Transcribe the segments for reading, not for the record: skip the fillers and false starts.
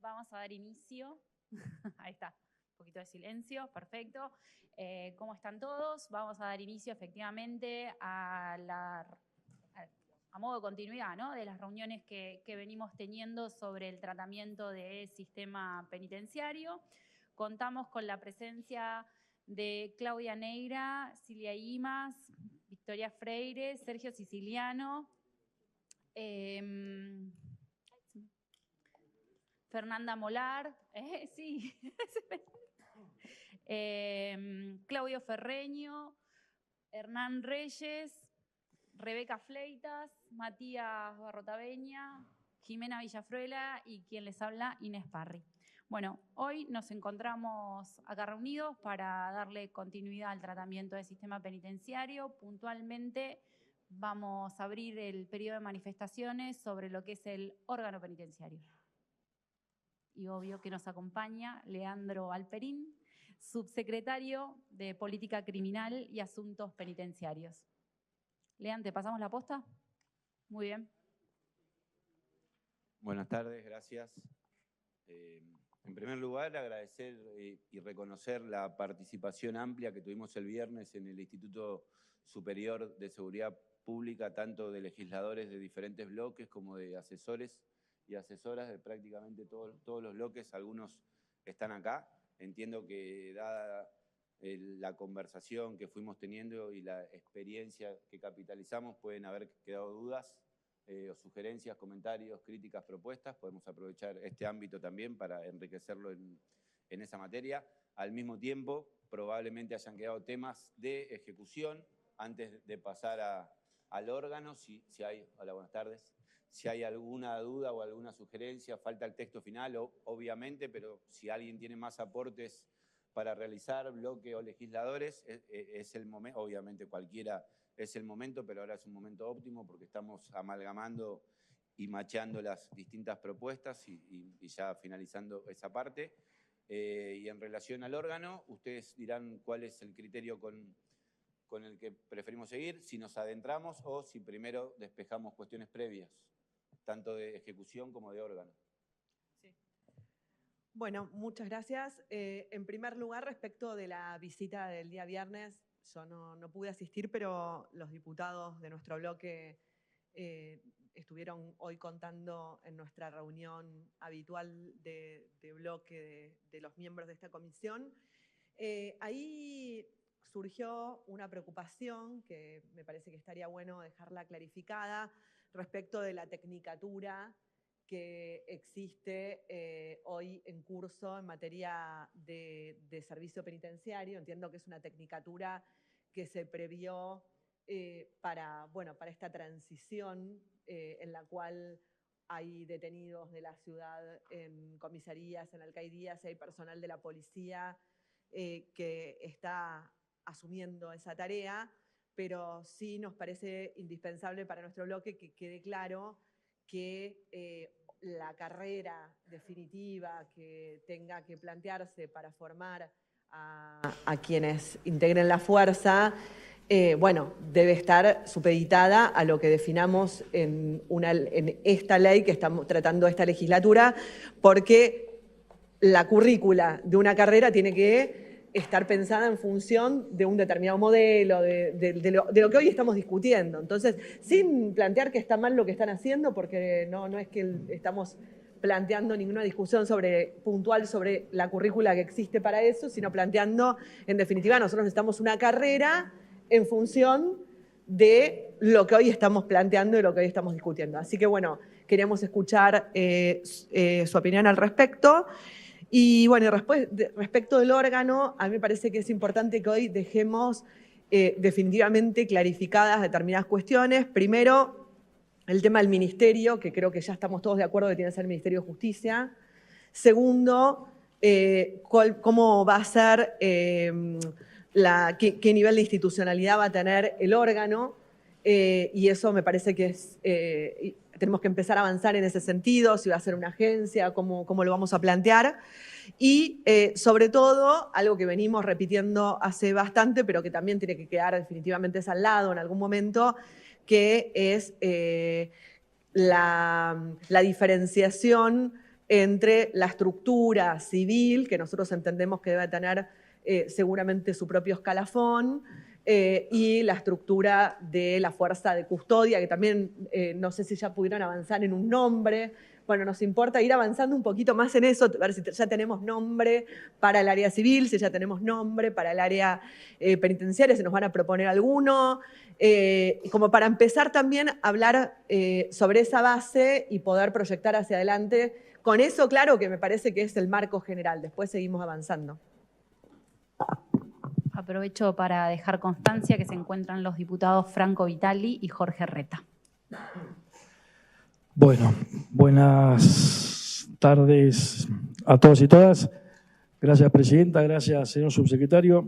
Vamos a dar inicio. Ahí está, un poquito de silencio, perfecto. ¿Cómo están todos? Vamos a dar inicio efectivamente a modo de continuidad, ¿no?, de las reuniones que venimos teniendo sobre el tratamiento del sistema penitenciario. Contamos con la presencia de Claudia Neira, Silvia Imas, Victoria Freire, Sergio Siciliano, Fernanda Molar, sí, Claudio Ferreño, Hernán Reyes, Rebeca Fleitas, Matías Barrotaveña, Jimena Villafruela y quien les habla, Inés Parri. Bueno, hoy nos encontramos acá reunidos para darle continuidad al tratamiento del sistema penitenciario. Puntualmente vamos a abrir el periodo de manifestaciones sobre lo que es el órgano penitenciario. Y obvio que nos acompaña Leandro Alperín, subsecretario de Política Criminal y Asuntos Penitenciarios. Leandro, ¿te pasamos la posta? Muy bien. Buenas tardes, gracias. En primer lugar, agradecer y reconocer la participación amplia que tuvimos el viernes en el Instituto Superior de Seguridad Pública, tanto de legisladores de diferentes bloques como de asesores y asesoras de prácticamente todos los bloques. Algunos están acá. Entiendo que dada la conversación que fuimos teniendo y la experiencia que capitalizamos, pueden haber quedado dudas o sugerencias, comentarios, críticas, propuestas. Podemos aprovechar este ámbito también para enriquecerlo en esa materia. Al mismo tiempo, probablemente hayan quedado temas de ejecución antes de pasar al órgano. Si hay, hola, buenas tardes. Si hay alguna duda o alguna sugerencia, falta el texto final, obviamente, pero si alguien tiene más aportes para realizar, bloque o legisladores, es el momento, obviamente cualquiera es el momento, pero ahora es un momento óptimo porque estamos amalgamando y machando las distintas propuestas y ya finalizando esa parte. Y en relación al órgano, ustedes dirán cuál es el criterio con el que preferimos seguir, si nos adentramos o si primero despejamos cuestiones previas, tanto de ejecución como de órgano. Sí. Bueno, muchas gracias. En primer lugar, respecto de la visita del día viernes, yo no pude asistir, pero los diputados de nuestro bloque estuvieron hoy contando en nuestra reunión habitual de bloque de los miembros de esta comisión. Ahí surgió una preocupación que me parece que estaría bueno dejarla clarificada respecto de la tecnicatura que existe hoy en curso en materia de servicio penitenciario. Entiendo que es una tecnicatura que se previó para esta transición en la cual hay detenidos de la ciudad en comisarías, en alcaldías, y hay personal de la policía que está asumiendo esa tarea, pero sí nos parece indispensable para nuestro bloque que quede claro que la carrera definitiva que tenga que plantearse para formar a quienes integren la fuerza, debe estar supeditada a lo que definamos en esta ley que estamos tratando esta legislatura, porque la currícula de una carrera tiene que estar pensada en función de un determinado modelo, de lo que hoy estamos discutiendo. Entonces, sin plantear que está mal lo que están haciendo, porque no es que estamos planteando ninguna discusión puntual sobre la currícula que existe para eso, sino planteando, en definitiva, nosotros necesitamos una carrera en función de lo que hoy estamos planteando y lo que hoy estamos discutiendo. Así que, bueno, queríamos escuchar su opinión al respecto. Y bueno, respecto del órgano, a mí me parece que es importante que hoy dejemos definitivamente clarificadas determinadas cuestiones. Primero, el tema del ministerio, que creo que ya estamos todos de acuerdo que tiene que ser el Ministerio de Justicia. Segundo, cómo va a ser, qué nivel de institucionalidad va a tener el órgano. Y eso me parece que tenemos que empezar a avanzar en ese sentido, si va a ser una agencia, cómo lo vamos a plantear. Y sobre todo, algo que venimos repitiendo hace bastante, pero que también tiene que quedar definitivamente al lado en algún momento, que es la diferenciación entre la estructura civil, que nosotros entendemos que debe tener seguramente su propio escalafón, y la estructura de la fuerza de custodia, que también no sé si ya pudieron avanzar en un nombre. Bueno, nos importa ir avanzando un poquito más en eso, ver si ya tenemos nombre para el área civil, si ya tenemos nombre para el área penitenciaria, si nos van a proponer alguno, como para empezar también a hablar sobre esa base y poder proyectar hacia adelante. Con eso, claro, que me parece que es el marco general. Después seguimos avanzando. Aprovecho para dejar constancia que se encuentran los diputados Franco Vitali y Jorge Reta. Bueno, buenas tardes a todos y todas. Gracias, presidenta. Gracias, señor subsecretario.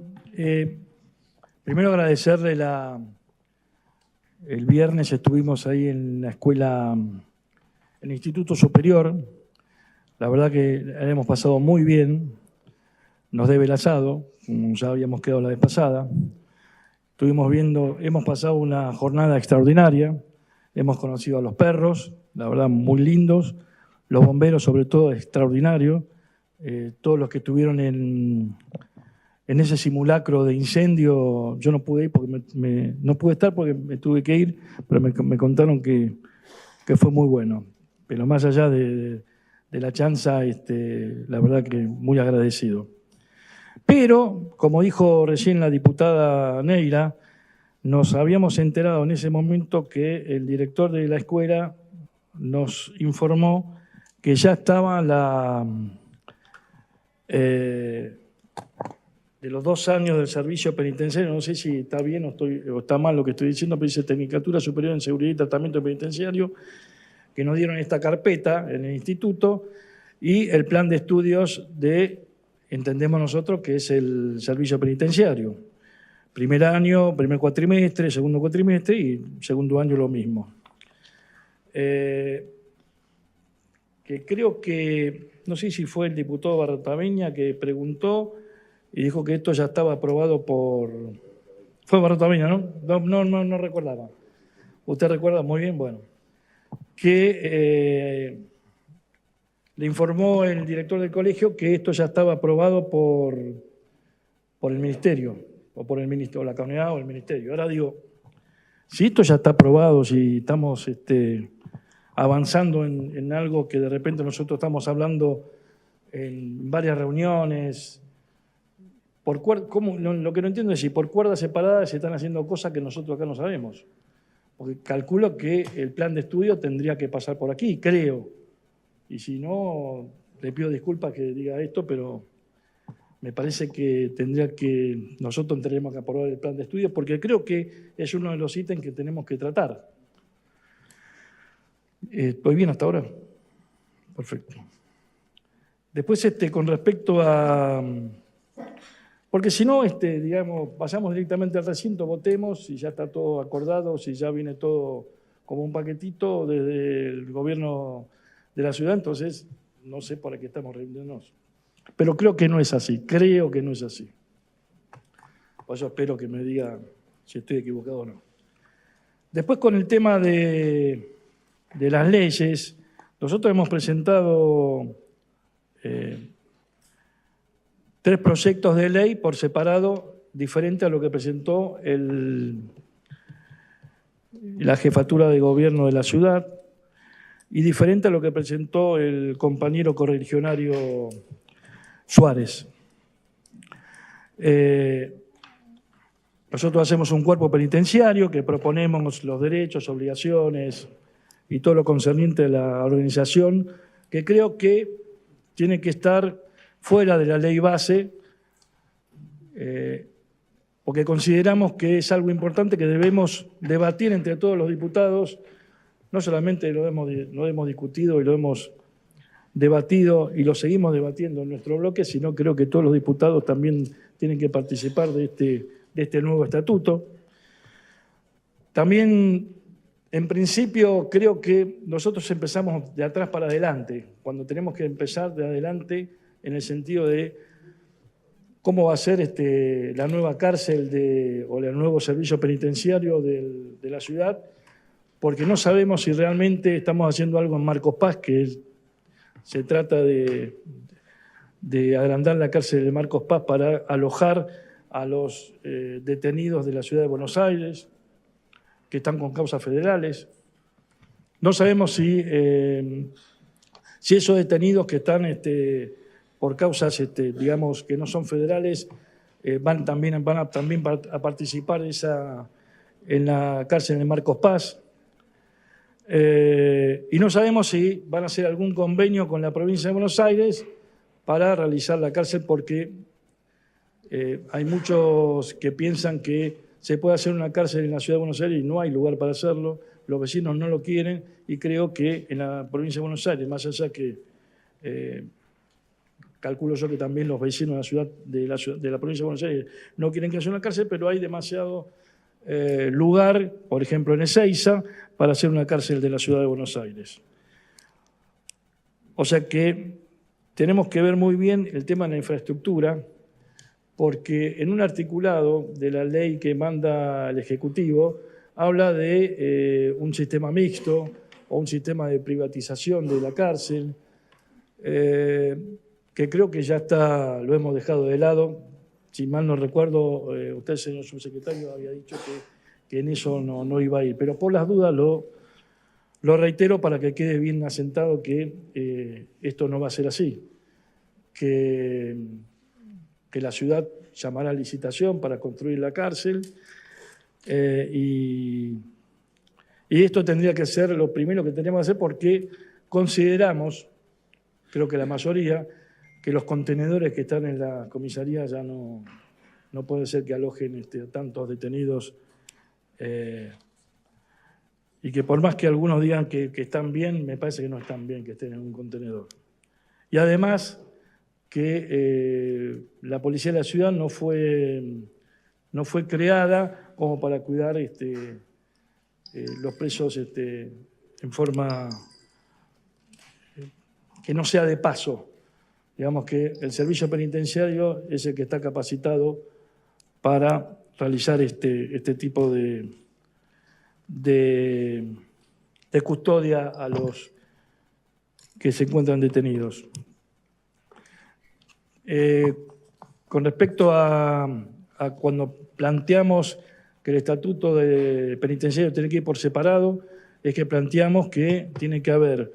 Primero agradecerle el viernes estuvimos ahí en la escuela, en el Instituto Superior. La verdad que la hemos pasado muy bien. Nos debe el asado, como ya habíamos quedado la vez pasada. Hemos pasado una jornada extraordinaria. Hemos conocido a los perros, la verdad, muy lindos. Los bomberos, sobre todo, extraordinarios. Todos los que estuvieron en ese simulacro de incendio, yo no pude ir porque no pude estar porque me tuve que ir, pero me contaron que fue muy bueno. Pero más allá de la chanza, la verdad que muy agradecido. Pero, como dijo recién la diputada Neira, nos habíamos enterado en ese momento que el director de la escuela nos informó que ya estaba de los 2 años del servicio penitenciario, no sé si está bien o está mal lo que estoy diciendo, pero dice Tecnicatura Superior en Seguridad y Tratamiento Penitenciario, que nos dieron esta carpeta en el instituto, y el plan de estudios entendemos nosotros que es el servicio penitenciario. Primer año, primer cuatrimestre, segundo cuatrimestre y segundo año lo mismo. Que creo que, no sé si fue el diputado Barrotaveña que preguntó y dijo que esto ya estaba aprobado por... Fue Barrotaveña, ¿no? No recordaba. ¿Usted recuerda? Muy bien, bueno. Que le informó el director del colegio que esto ya estaba aprobado por el ministerio, o por el ministerio, o la comunidad o el ministerio. Ahora digo, si esto ya está aprobado, si estamos avanzando en algo que de repente nosotros estamos hablando en varias reuniones, lo que no entiendo es si por cuerdas separadas se están haciendo cosas que nosotros acá no sabemos. Porque calculo que el plan de estudio tendría que pasar por aquí, creo. Y si no, le pido disculpas que diga esto, pero me parece que nosotros tendremos que aprobar el plan de estudio, porque creo que es uno de los ítems que tenemos que tratar. ¿Estoy bien hasta ahora? Perfecto. Después, con respecto a... Porque si no, digamos, pasamos directamente al recinto, votemos, si ya está todo acordado, si ya viene todo como un paquetito desde el gobierno de la ciudad, entonces no sé para qué estamos reuniéndonos. Pero creo que no es así, creo que no es así. Por eso espero que me diga si estoy equivocado o no. Después, con el tema de las leyes, nosotros hemos presentado 3 proyectos de ley por separado, diferente a lo que presentó la jefatura de gobierno de la ciudad y diferente a lo que presentó el compañero correligionario Suárez. Nosotros hacemos un cuerpo penitenciario que proponemos los derechos, obligaciones y todo lo concerniente a la organización, que creo que tiene que estar fuera de la ley base, porque consideramos que es algo importante que debemos debatir entre todos los diputados. No solamente lo hemos discutido y lo hemos debatido y lo seguimos debatiendo en nuestro bloque, sino creo que todos los diputados también tienen que participar de este nuevo estatuto. También, en principio, creo que nosotros empezamos de atrás para adelante, cuando tenemos que empezar de adelante en el sentido de cómo va a ser la nueva cárcel o el nuevo servicio penitenciario de la ciudad, porque no sabemos si realmente estamos haciendo algo en Marcos Paz, que es se trata de agrandar la cárcel de Marcos Paz para alojar a los detenidos de la ciudad de Buenos Aires, que están con causas federales. No sabemos si esos detenidos que están por causas, digamos, que no son federales, van a participar en la cárcel de Marcos Paz. Y no sabemos si van a hacer algún convenio con la provincia de Buenos Aires para realizar la cárcel, porque hay muchos que piensan que se puede hacer una cárcel en la ciudad de Buenos Aires y no hay lugar para hacerlo, los vecinos no lo quieren, y creo que en la provincia de Buenos Aires, más allá que calculo yo que también los vecinos de la provincia de Buenos Aires no quieren que haya una cárcel, pero hay demasiado lugar, por ejemplo en Ezeiza, para hacer una cárcel de la ciudad de Buenos Aires. O sea que tenemos que ver muy bien el tema de la infraestructura, porque en un articulado de la ley que manda el Ejecutivo habla de un sistema mixto o un sistema de privatización de la cárcel, que creo que ya lo hemos dejado de lado. Si mal no recuerdo, usted, señor subsecretario, había dicho que en eso no iba a ir, pero por las dudas lo reitero para que quede bien asentado que esto no va a ser así, que la ciudad llamará a licitación para construir la cárcel y esto tendría que ser lo primero que tendríamos que hacer, porque consideramos, creo que la mayoría, que los contenedores que están en la comisaría ya no puede ser que alojen tantos detenidos, y que por más que algunos digan que están bien, me parece que no están bien que estén en un contenedor. Y además que la policía de la ciudad no fue creada como para cuidar los presos en forma que no sea de paso. Digamos que el servicio penitenciario es el que está capacitado para realizar este tipo de custodia a los que se encuentran detenidos. Con respecto a cuando planteamos que el estatuto de penitenciario tiene que ir por separado, es que planteamos que tiene que haber,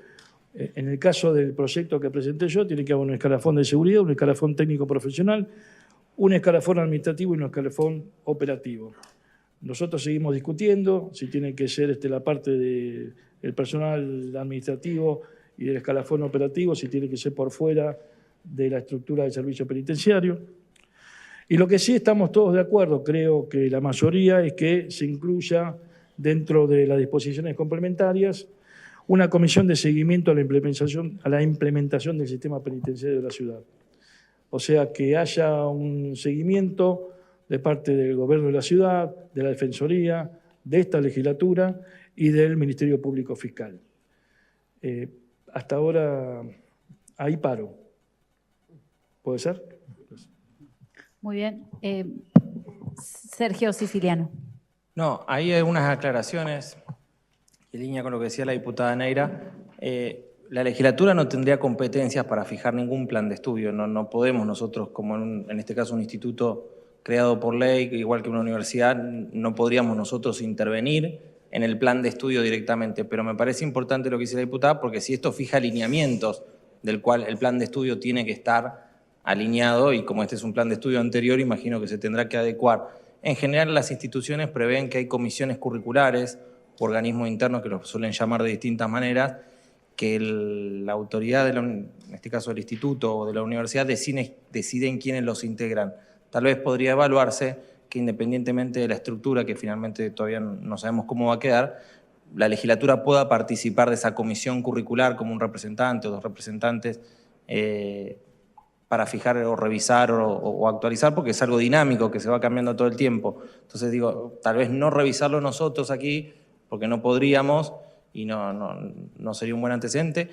en el caso del proyecto que presenté yo, tiene que haber un escalafón de seguridad, un escalafón técnico profesional, un escalafón administrativo y un escalafón operativo. Nosotros seguimos discutiendo si tiene que ser la parte del personal administrativo y del escalafón operativo, si tiene que ser por fuera de la estructura del servicio penitenciario. Y lo que sí estamos todos de acuerdo, creo que la mayoría, es que se incluya dentro de las disposiciones complementarias una comisión de seguimiento a la implementación del sistema penitenciario de la ciudad. O sea, que haya un seguimiento de parte del gobierno de la ciudad, de la Defensoría, de esta legislatura y del Ministerio Público Fiscal. Hasta ahora, ahí paro. ¿Puede ser? Muy bien. Sergio Siciliano. No, ahí hay unas aclaraciones, en línea con lo que decía la diputada Neira. La legislatura no tendría competencias para fijar ningún plan de estudio. No podemos nosotros, como en este caso un instituto creado por ley, igual que una universidad, no podríamos nosotros intervenir en el plan de estudio directamente. Pero me parece importante lo que dice la diputada, porque si esto fija lineamientos del cual el plan de estudio tiene que estar alineado, y como este es un plan de estudio anterior, imagino que se tendrá que adecuar. En general, las instituciones prevén que hay comisiones curriculares, organismos internos que los suelen llamar de distintas maneras, que la autoridad, en este caso el instituto o de la universidad, deciden quiénes los integran. Tal vez podría evaluarse que, independientemente de la estructura, que finalmente todavía no sabemos cómo va a quedar, la legislatura pueda participar de esa comisión curricular como un representante o dos representantes, para fijar o revisar o actualizar, porque es algo dinámico que se va cambiando todo el tiempo. Entonces digo, tal vez no revisarlo nosotros aquí, porque no podríamos y no sería un buen antecedente.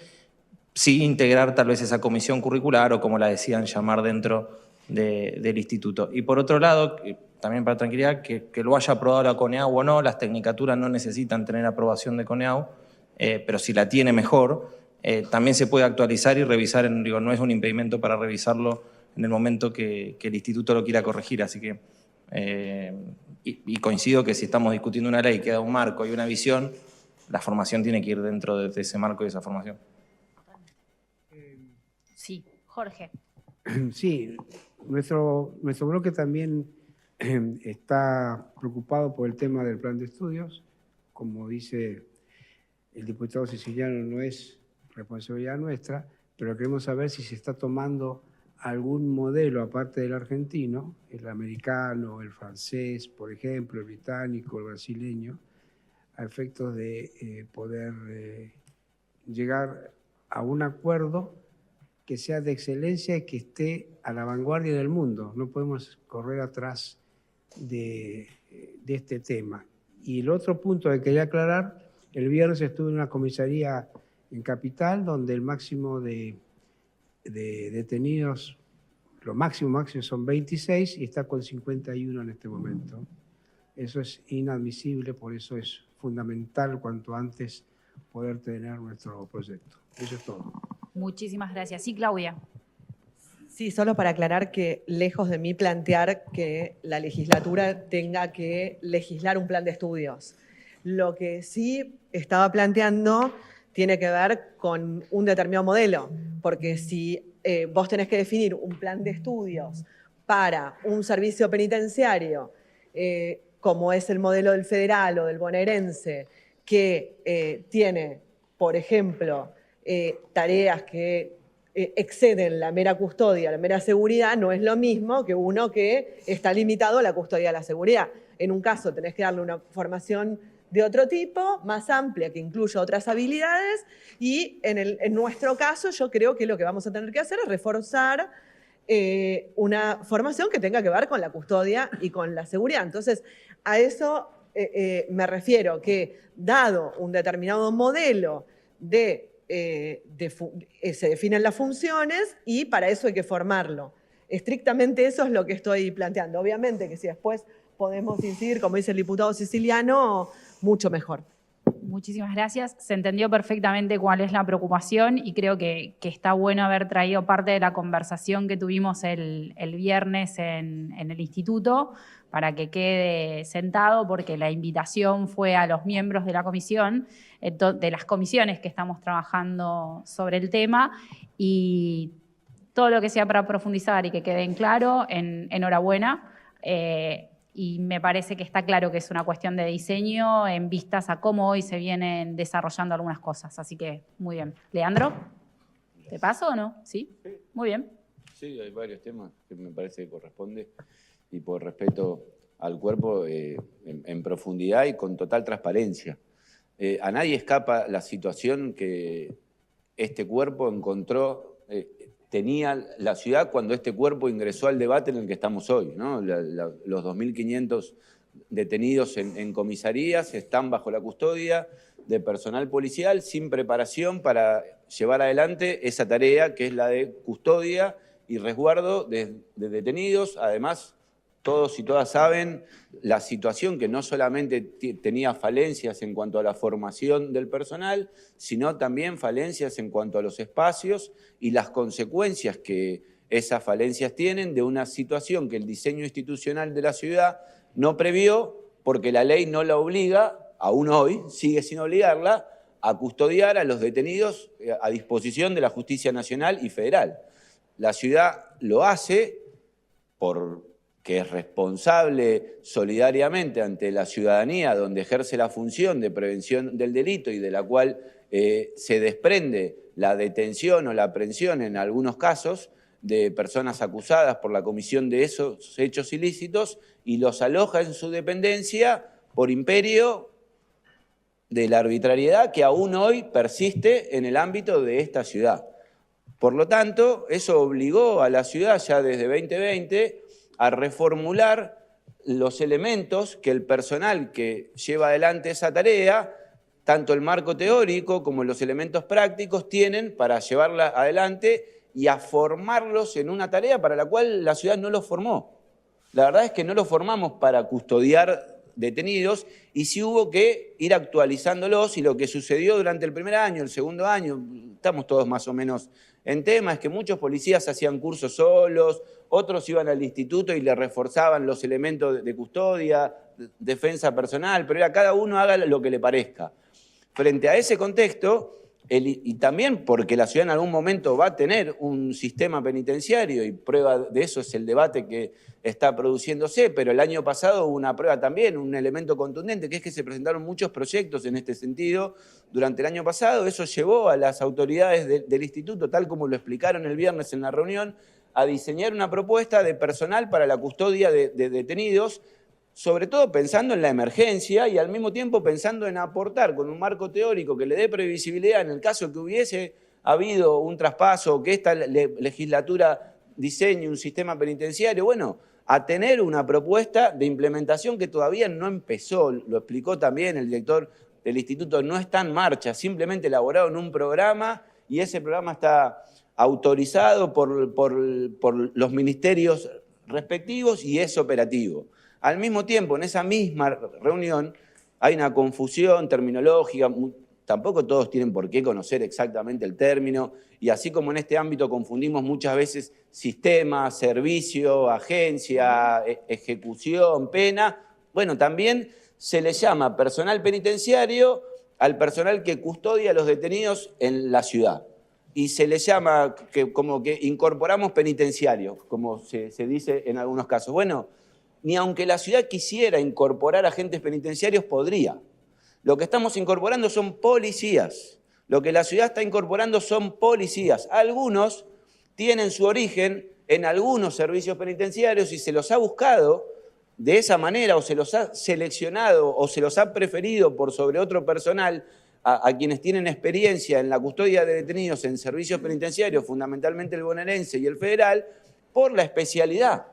Sí integrar tal vez esa comisión curricular, o como la decían llamar, dentro del instituto. Y por otro lado, también para tranquilidad, que lo haya aprobado la CONEAU o no, las tecnicaturas no necesitan tener aprobación de CONEAU, pero si la tiene mejor. también se puede actualizar y revisar, no es un impedimento para revisarlo en el momento que el instituto lo quiera corregir, así que y coincido que si estamos discutiendo una ley, queda un marco y una visión, la formación tiene que ir dentro de ese marco y de esa formación. Sí, Jorge. Sí, nuestro bloque también está preocupado por el tema del plan de estudios. Como dice el diputado siciliano, no es responsabilidad nuestra, pero queremos saber si se está tomando algún modelo, aparte del argentino, el americano, el francés, por ejemplo, el británico, el brasileño, a efectos de poder llegar a un acuerdo que sea de excelencia y que esté a la vanguardia del mundo. No podemos correr atrás de este tema. Y el otro punto que quería aclarar, el viernes estuve en una comisaría en Capital, donde el máximo de detenidos, lo máximo son 26 y está con 51 en este momento. Eso es inadmisible, por eso es fundamental cuanto antes poder tener nuestro proyecto. Eso es todo. Muchísimas gracias. Sí, Claudia. Sí, solo para aclarar que lejos de mí plantear que la legislatura tenga que legislar un plan de estudios. Lo que sí estaba planteando tiene que ver con un determinado modelo, porque si vos tenés que definir un plan de estudios para un servicio penitenciario, como es el modelo del federal o del bonaerense, que tiene, por ejemplo, tareas que exceden la mera custodia, la mera seguridad, no es lo mismo que uno que está limitado a la custodia de la seguridad. En un caso tenés que darle una formación de otro tipo, más amplia, que incluya otras habilidades, y en nuestro caso yo creo que lo que vamos a tener que hacer es reforzar una formación que tenga que ver con la custodia y con la seguridad. Entonces, a eso me refiero, que dado un determinado modelo se definen las funciones y para eso hay que formarlo. Estrictamente eso es lo que estoy planteando. Obviamente que si después podemos incidir, como dice el diputado siciliano, mucho mejor. Muchísimas gracias. Se entendió perfectamente cuál es la preocupación y creo que está bueno haber traído parte de la conversación que tuvimos el viernes en el instituto para que quede sentado, porque la invitación fue a los miembros de la comisión, de las comisiones que estamos trabajando sobre el tema, y todo lo que sea para profundizar y que quede en claro, enhorabuena. Y me parece que está claro que es una cuestión de diseño en vistas a cómo hoy se vienen desarrollando algunas cosas. Así que, muy bien. Leandro, ¿te paso o no? ¿Sí? Muy bien. Sí, hay varios temas que me parece que corresponde, y por respeto al cuerpo, en profundidad y con total transparencia. A nadie escapa la situación que este cuerpo encontró, tenía la ciudad cuando este cuerpo ingresó al debate en el que estamos hoy, ¿no? Los 2.500 detenidos en comisarías están bajo la custodia de personal policial sin preparación para llevar adelante esa tarea que es la de custodia y resguardo de detenidos. Además, todos y todas saben la situación que no solamente tenía falencias en cuanto a la formación del personal, sino también falencias en cuanto a los espacios y las consecuencias que esas falencias tienen de una situación que el diseño institucional de la ciudad no previó, porque la ley no la obliga, aún hoy sigue sin obligarla, a custodiar a los detenidos a disposición de la Justicia Nacional y Federal. La ciudad lo hace porque es responsable solidariamente ante la ciudadanía, donde ejerce la función de prevención del delito y de la cual se desprende la detención o la aprehensión en algunos casos de personas acusadas por la comisión de esos hechos ilícitos, y los aloja en su dependencia por imperio de la arbitrariedad que aún hoy persiste en el ámbito de esta ciudad. Por lo tanto, eso obligó a la ciudad ya desde 2020 a reformular los elementos que el personal que lleva adelante esa tarea, tanto el marco teórico como los elementos prácticos, tienen para llevarla adelante y a formarlos en una tarea para la cual la ciudad no los formó. La verdad es que no los formamos para custodiar detenidos y sí hubo que ir actualizándolos, y lo que sucedió durante el primer año, el segundo año, estamos todos más o menos en tema, es que muchos policías hacían cursos solos, otros iban al instituto y le reforzaban los elementos de custodia, defensa personal, pero era cada uno haga lo que le parezca. Frente a ese contexto, y también porque la ciudad en algún momento va a tener un sistema penitenciario, y prueba de eso es el debate que está produciéndose, pero el año pasado hubo una prueba también, un elemento contundente, que es que se presentaron muchos proyectos en este sentido durante el año pasado. Eso llevó a las autoridades del instituto, tal como lo explicaron el viernes en la reunión, a diseñar una propuesta de personal para la custodia de detenidos, sobre todo pensando en la emergencia y al mismo tiempo pensando en aportar con un marco teórico que le dé previsibilidad en el caso que hubiese habido un traspaso o que esta legislatura diseñe un sistema penitenciario, bueno, a tener una propuesta de implementación que todavía no empezó, lo explicó también el director del instituto, no está en marcha, simplemente elaboraron un programa y ese programa está autorizado por los ministerios respectivos y es operativo. Al mismo tiempo, en esa misma reunión hay una confusión terminológica, tampoco todos tienen por qué conocer exactamente el término, y así como en este ámbito confundimos muchas veces sistema, servicio, agencia, ejecución, pena, bueno, también se le llama personal penitenciario al personal que custodia a los detenidos en la ciudad. Y se le llama como que incorporamos penitenciarios, como se dice en algunos casos. Bueno, ni aunque la ciudad quisiera incorporar agentes penitenciarios, podría. Lo que estamos incorporando son policías. Lo que la ciudad está incorporando son policías. Algunos tienen su origen en algunos servicios penitenciarios y se los ha buscado de esa manera, o se los ha seleccionado, o se los ha preferido por sobre otro personal a quienes tienen experiencia en la custodia de detenidos en servicios penitenciarios, fundamentalmente el bonaerense y el federal, por la especialidad.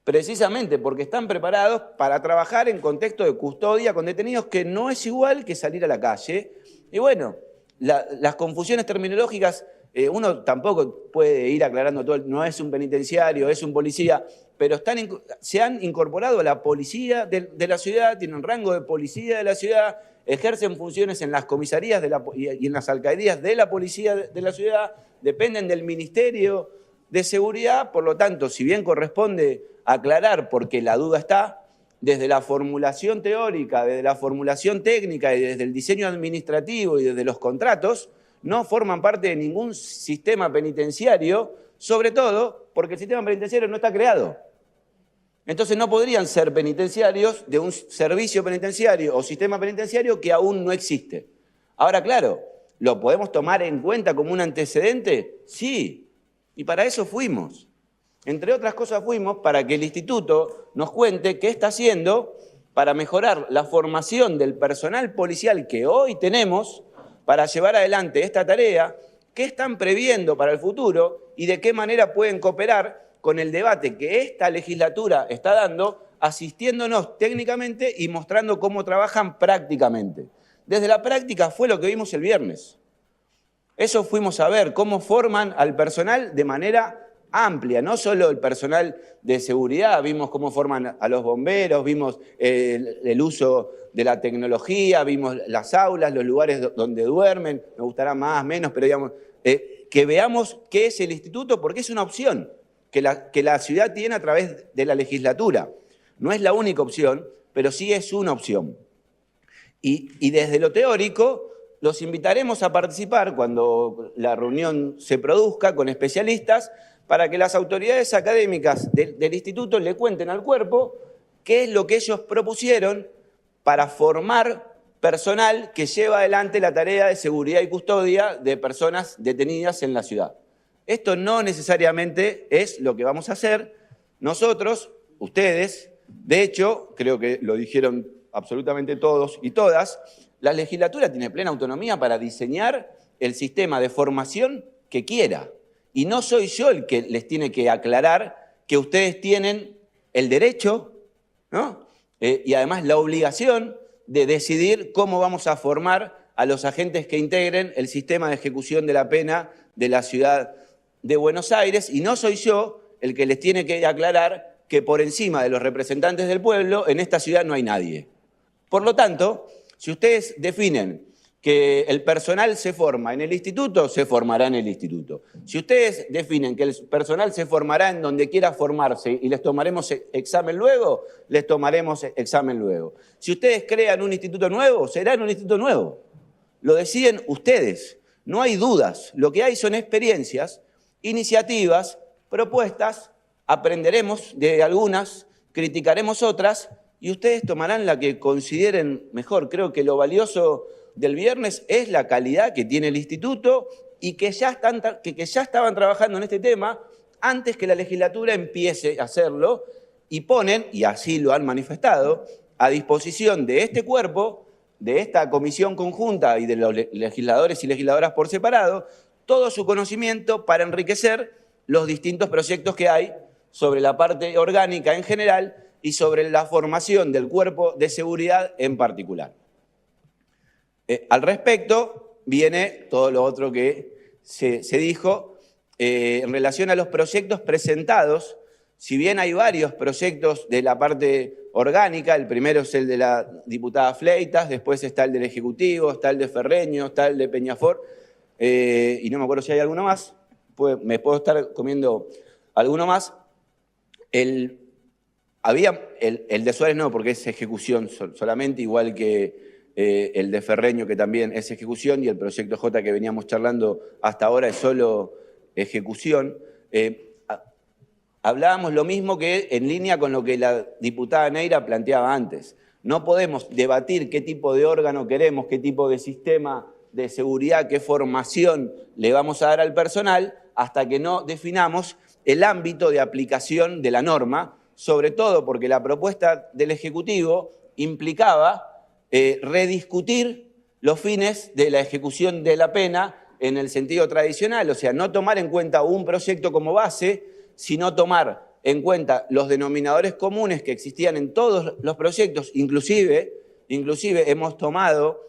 Precisamente porque están preparados para trabajar en contexto de custodia con detenidos, que no es igual que salir a la calle. Y bueno, las confusiones terminológicas, uno tampoco puede ir aclarando todo, no es un penitenciario, es un policía, pero se han incorporado a la policía de la ciudad, tienen rango de policía de la ciudad, ejercen funciones en las comisarías y en las alcaldías de la policía de la ciudad, dependen del Ministerio de Seguridad, por lo tanto, si bien corresponde aclarar, porque la duda está, desde la formulación teórica, desde la formulación técnica y desde el diseño administrativo y desde los contratos, no forman parte de ningún sistema penitenciario, sobre todo porque el sistema penitenciario no está creado. Entonces no podrían ser penitenciarios de un servicio penitenciario o sistema penitenciario que aún no existe. Ahora, claro, ¿lo podemos tomar en cuenta como un antecedente? Sí, y para eso fuimos. Entre otras cosas fuimos para que el instituto nos cuente qué está haciendo para mejorar la formación del personal policial que hoy tenemos para llevar adelante esta tarea, qué están previendo para el futuro y de qué manera pueden cooperar con el debate que esta legislatura está dando, asistiéndonos técnicamente y mostrando cómo trabajan prácticamente. Desde la práctica fue lo que vimos el viernes. Eso fuimos a ver, cómo forman al personal de manera amplia, no solo el personal de seguridad, vimos cómo forman a los bomberos, vimos el uso de la tecnología, vimos las aulas, los lugares donde duermen, me gustará más, menos, pero digamos, que veamos qué es el instituto, porque es una opción que la ciudad tiene a través de la legislatura. No es la única opción, pero sí es una opción. Y desde lo teórico, los invitaremos a participar cuando la reunión se produzca con especialistas, para que las autoridades académicas del instituto le cuenten al cuerpo qué es lo que ellos propusieron para formar personal que lleva adelante la tarea de seguridad y custodia de personas detenidas en la ciudad. Esto no necesariamente es lo que vamos a hacer nosotros, ustedes. De hecho, creo que lo dijeron absolutamente todos y todas, la legislatura tiene plena autonomía para diseñar el sistema de formación que quiera. Y no soy yo el que les tiene que aclarar que ustedes tienen el derecho, ¿no? Y además la obligación de decidir cómo vamos a formar a los agentes que integren el sistema de ejecución de la pena de la ciudad de Buenos Aires. Y no soy yo el que les tiene que aclarar que por encima de los representantes del pueblo, en esta ciudad no hay nadie. Por lo tanto, si ustedes definen que el personal se forma en el instituto, se formará en el instituto. Si ustedes definen que el personal se formará en donde quiera formarse y les tomaremos examen luego, les tomaremos examen luego. Si ustedes crean un instituto nuevo, será en un instituto nuevo. Lo deciden ustedes. No hay dudas. Lo que hay son experiencias, iniciativas, propuestas. Aprenderemos de algunas, criticaremos otras y ustedes tomarán la que consideren mejor. Creo que lo valioso del viernes es la calidad que tiene el instituto y que ya estaban trabajando en este tema antes que la legislatura empiece a hacerlo y ponen, y así lo han manifestado, a disposición de este cuerpo, de esta comisión conjunta y de los legisladores y legisladoras por separado, todo su conocimiento para enriquecer los distintos proyectos que hay sobre la parte orgánica en general y sobre la formación del cuerpo de seguridad en particular. Al respecto, viene todo lo otro que se dijo en relación a los proyectos presentados. Si bien hay varios proyectos de la parte orgánica, el primero es el de la diputada Fleitas, después está el del Ejecutivo, está el de Ferreño, está el de Peñafort, y no me acuerdo si hay alguno más, me puedo estar comiendo alguno más. El de Suárez no, porque es ejecución solamente, igual que el de Ferreño, que también es ejecución, y el proyecto J que veníamos charlando hasta ahora es solo ejecución. Hablábamos lo mismo que en línea con lo que la diputada Neira planteaba antes. No podemos debatir qué tipo de órgano queremos, qué tipo de sistema de seguridad, qué formación le vamos a dar al personal, hasta que no definamos el ámbito de aplicación de la norma, sobre todo porque la propuesta del Ejecutivo implicaba rediscutir los fines de la ejecución de la pena en el sentido tradicional, o sea, no tomar en cuenta un proyecto como base, sino tomar en cuenta los denominadores comunes que existían en todos los proyectos, inclusive hemos tomado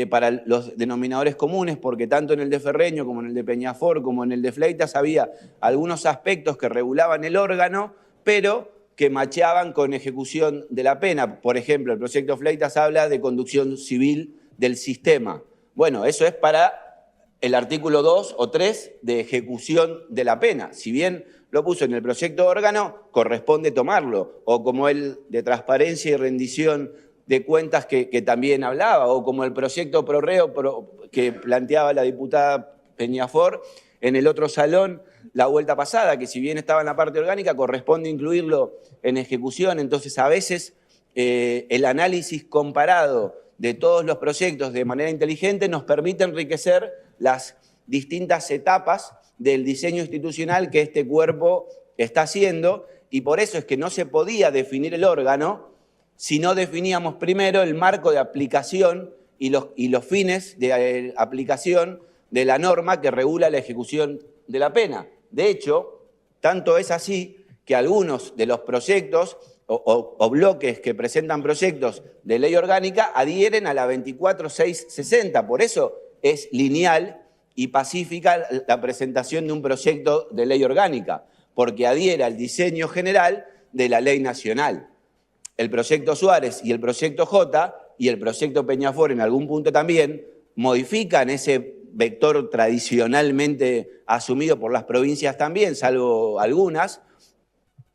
para los denominadores comunes, porque tanto en el de Ferreño como en el de Peñafort como en el de Fleitas había algunos aspectos que regulaban el órgano, pero que macheaban con ejecución de la pena. Por ejemplo, el proyecto Fleitas habla de conducción civil del sistema. Bueno, eso es para el artículo 2 o 3 de ejecución de la pena. Si bien lo puso en el proyecto de órgano, corresponde tomarlo. O como el de transparencia y rendición de cuentas que también hablaba, o como el proyecto ProReo que planteaba la diputada Peñafort en el otro salón la vuelta pasada, que si bien estaba en la parte orgánica, corresponde incluirlo en ejecución. Entonces, a veces el análisis comparado de todos los proyectos de manera inteligente nos permite enriquecer las distintas etapas del diseño institucional que este cuerpo está haciendo, y por eso es que no se podía definir el órgano si no definíamos primero el marco de aplicación y los fines de aplicación de la norma que regula la ejecución de la pena. De hecho, tanto es así que algunos de los proyectos o bloques que presentan proyectos de ley orgánica adhieren a la 24660. Por eso es lineal y pacífica la presentación de un proyecto de ley orgánica, porque adhiere al diseño general de la ley nacional. El proyecto Suárez y el proyecto J y el proyecto Peñafort en algún punto también modifican ese vector tradicionalmente asumido por las provincias también, salvo algunas,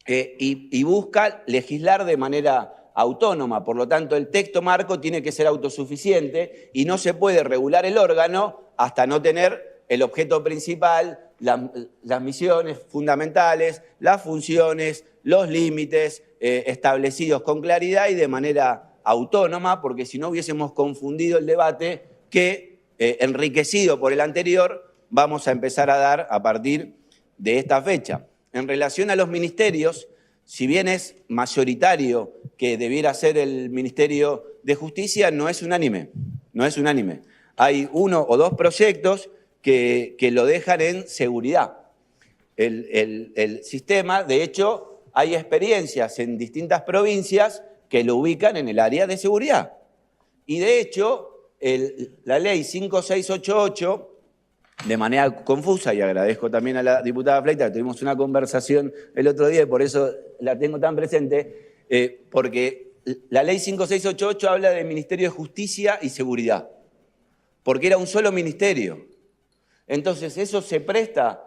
y busca legislar de manera autónoma. Por lo tanto, el texto marco tiene que ser autosuficiente y no se puede regular el órgano hasta no tener el objeto principal, las misiones fundamentales, las funciones, los límites establecidos con claridad y de manera autónoma, porque si no hubiésemos confundido el debate que, enriquecido por el anterior, vamos a empezar a dar a partir de esta fecha. En relación a los ministerios, si bien es mayoritario que debiera ser el Ministerio de Justicia, no es unánime, no es unánime. Hay 1 o 2 proyectos que lo dejan en seguridad. El sistema, de hecho, hay experiencias en distintas provincias que lo ubican en el área de seguridad. Y de hecho, la ley 5688 de manera confusa, y agradezco también a la diputada Fleitas, que tuvimos una conversación el otro día y por eso la tengo tan presente, porque la ley 5688 habla de Ministerio de Justicia y Seguridad, porque era un solo ministerio. Entonces, ¿eso se presta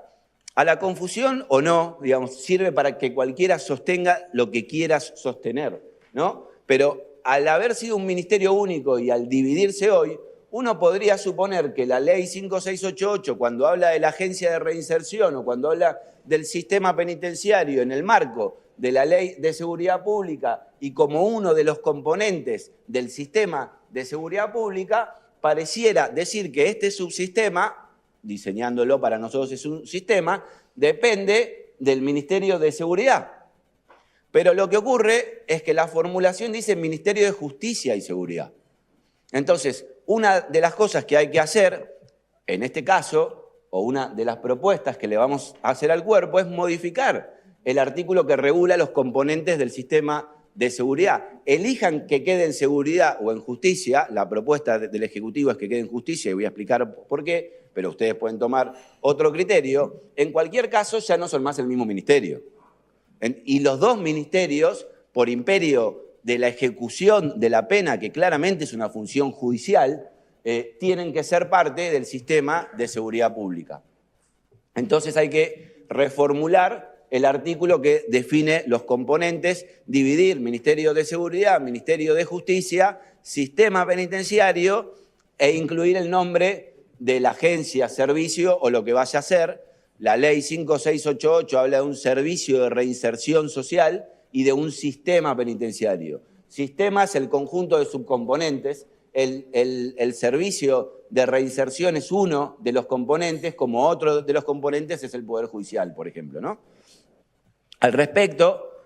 a la confusión o no? Digamos, sirve para que cualquiera sostenga lo que quieras sostener, ¿no? Pero al haber sido un ministerio único y al dividirse hoy, uno podría suponer que la ley 5688, cuando habla de la agencia de reinserción o cuando habla del sistema penitenciario en el marco de la ley de seguridad pública y como uno de los componentes del sistema de seguridad pública, pareciera decir que este subsistema, diseñándolo para nosotros es un sistema, depende del Ministerio de Seguridad. Pero lo que ocurre es que la formulación dice Ministerio de Justicia y Seguridad. Entonces, una de las cosas que hay que hacer, en este caso, o una de las propuestas que le vamos a hacer al cuerpo, es modificar el artículo que regula los componentes del sistema de seguridad. Elijan que quede en seguridad o en justicia, la propuesta del Ejecutivo es que quede en justicia, y voy a explicar por qué, pero ustedes pueden tomar otro criterio. En cualquier caso, ya no son más el mismo ministerio. Y los dos ministerios, por imperio de la ejecución de la pena, que claramente es una función judicial, tienen que ser parte del sistema de seguridad pública. Entonces hay que reformular el artículo que define los componentes, dividir Ministerio de Seguridad, Ministerio de Justicia, Sistema Penitenciario e incluir el nombre de la agencia, servicio o lo que vaya a ser. La ley 5688 habla de un servicio de reinserción social y de un sistema penitenciario. Sistema es el conjunto de subcomponentes, el servicio de reinserción es uno de los componentes, como otro de los componentes es el Poder Judicial, por ejemplo, ¿no? Al respecto,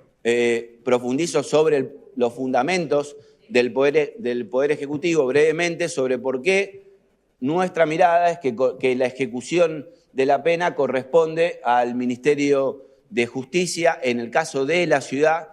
profundizo sobre los fundamentos del Poder Ejecutivo brevemente sobre por qué nuestra mirada es que la ejecución de la pena corresponde al Ministerio de Justicia. En el caso de la ciudad,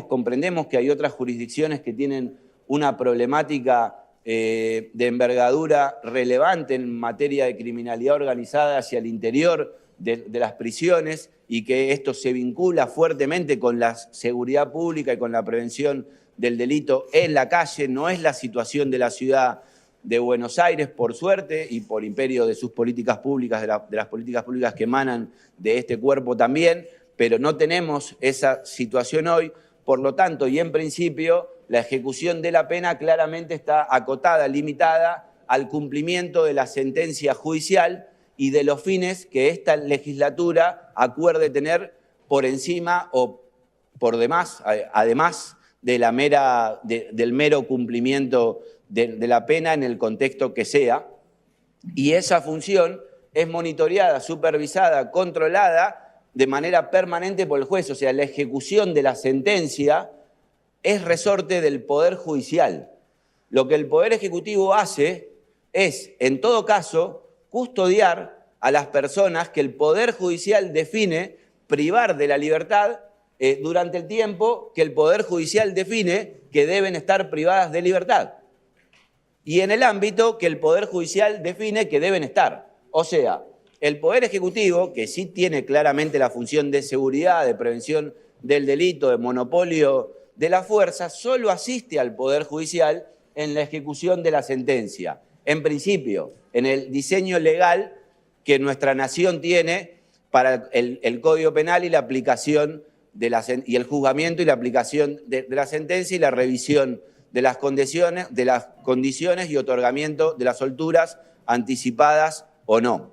comprendemos que hay otras jurisdicciones que tienen una problemática de envergadura relevante en materia de criminalidad organizada hacia el interior de las prisiones y que esto se vincula fuertemente con la seguridad pública y con la prevención del delito en la calle. No es la situación de la ciudad de Buenos Aires, por suerte, y por imperio de sus políticas públicas, de las políticas públicas que emanan de este cuerpo también, pero no tenemos esa situación hoy. Por lo tanto, y en principio, la ejecución de la pena claramente está acotada, limitada al cumplimiento de la sentencia judicial y de los fines que esta legislatura acuerde tener por encima o por demás, además de del mero cumplimiento de la pena en el contexto que sea. Y esa función es monitoreada, supervisada, controlada de manera permanente por el juez. O sea, la ejecución de la sentencia es resorte del Poder Judicial. Lo que el Poder Ejecutivo hace es, en todo caso, custodiar a las personas que el Poder Judicial define privar de la libertad durante el tiempo que el Poder Judicial define que deben estar privadas de libertad. Y en el ámbito que el Poder Judicial define que deben estar. O sea, el Poder Ejecutivo, que sí tiene claramente la función de seguridad, de prevención del delito, de monopolio de la fuerza, solo asiste al Poder Judicial en la ejecución de la sentencia. En principio, en el diseño legal que nuestra nación tiene para el Código Penal y la aplicación y el juzgamiento y la aplicación de la sentencia y la revisión de las condiciones y otorgamiento de las solturas anticipadas o no.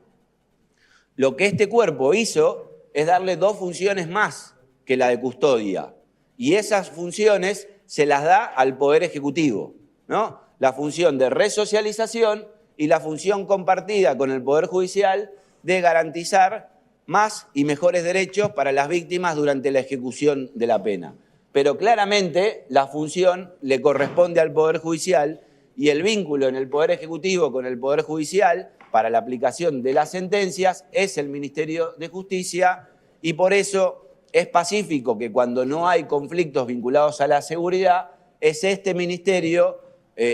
Lo que este cuerpo hizo es darle dos funciones más que la de custodia, y esas funciones se las da al Poder Ejecutivo, ¿no? La función de resocialización y la función compartida con el Poder Judicial de garantizar más y mejores derechos para las víctimas durante la ejecución de la pena. Pero claramente la función le corresponde al Poder Judicial y el vínculo en el Poder Ejecutivo con el Poder Judicial para la aplicación de las sentencias es el Ministerio de Justicia, y por eso es pacífico que cuando no hay conflictos vinculados a la seguridad, es este ministerio,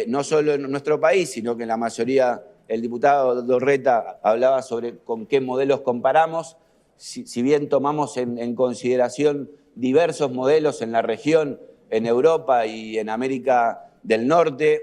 no solo en nuestro país, sino que en la mayoría el diputado Dorreta hablaba sobre con qué modelos comparamos. Si bien tomamos en consideración diversos modelos en la región, en Europa y en América del Norte,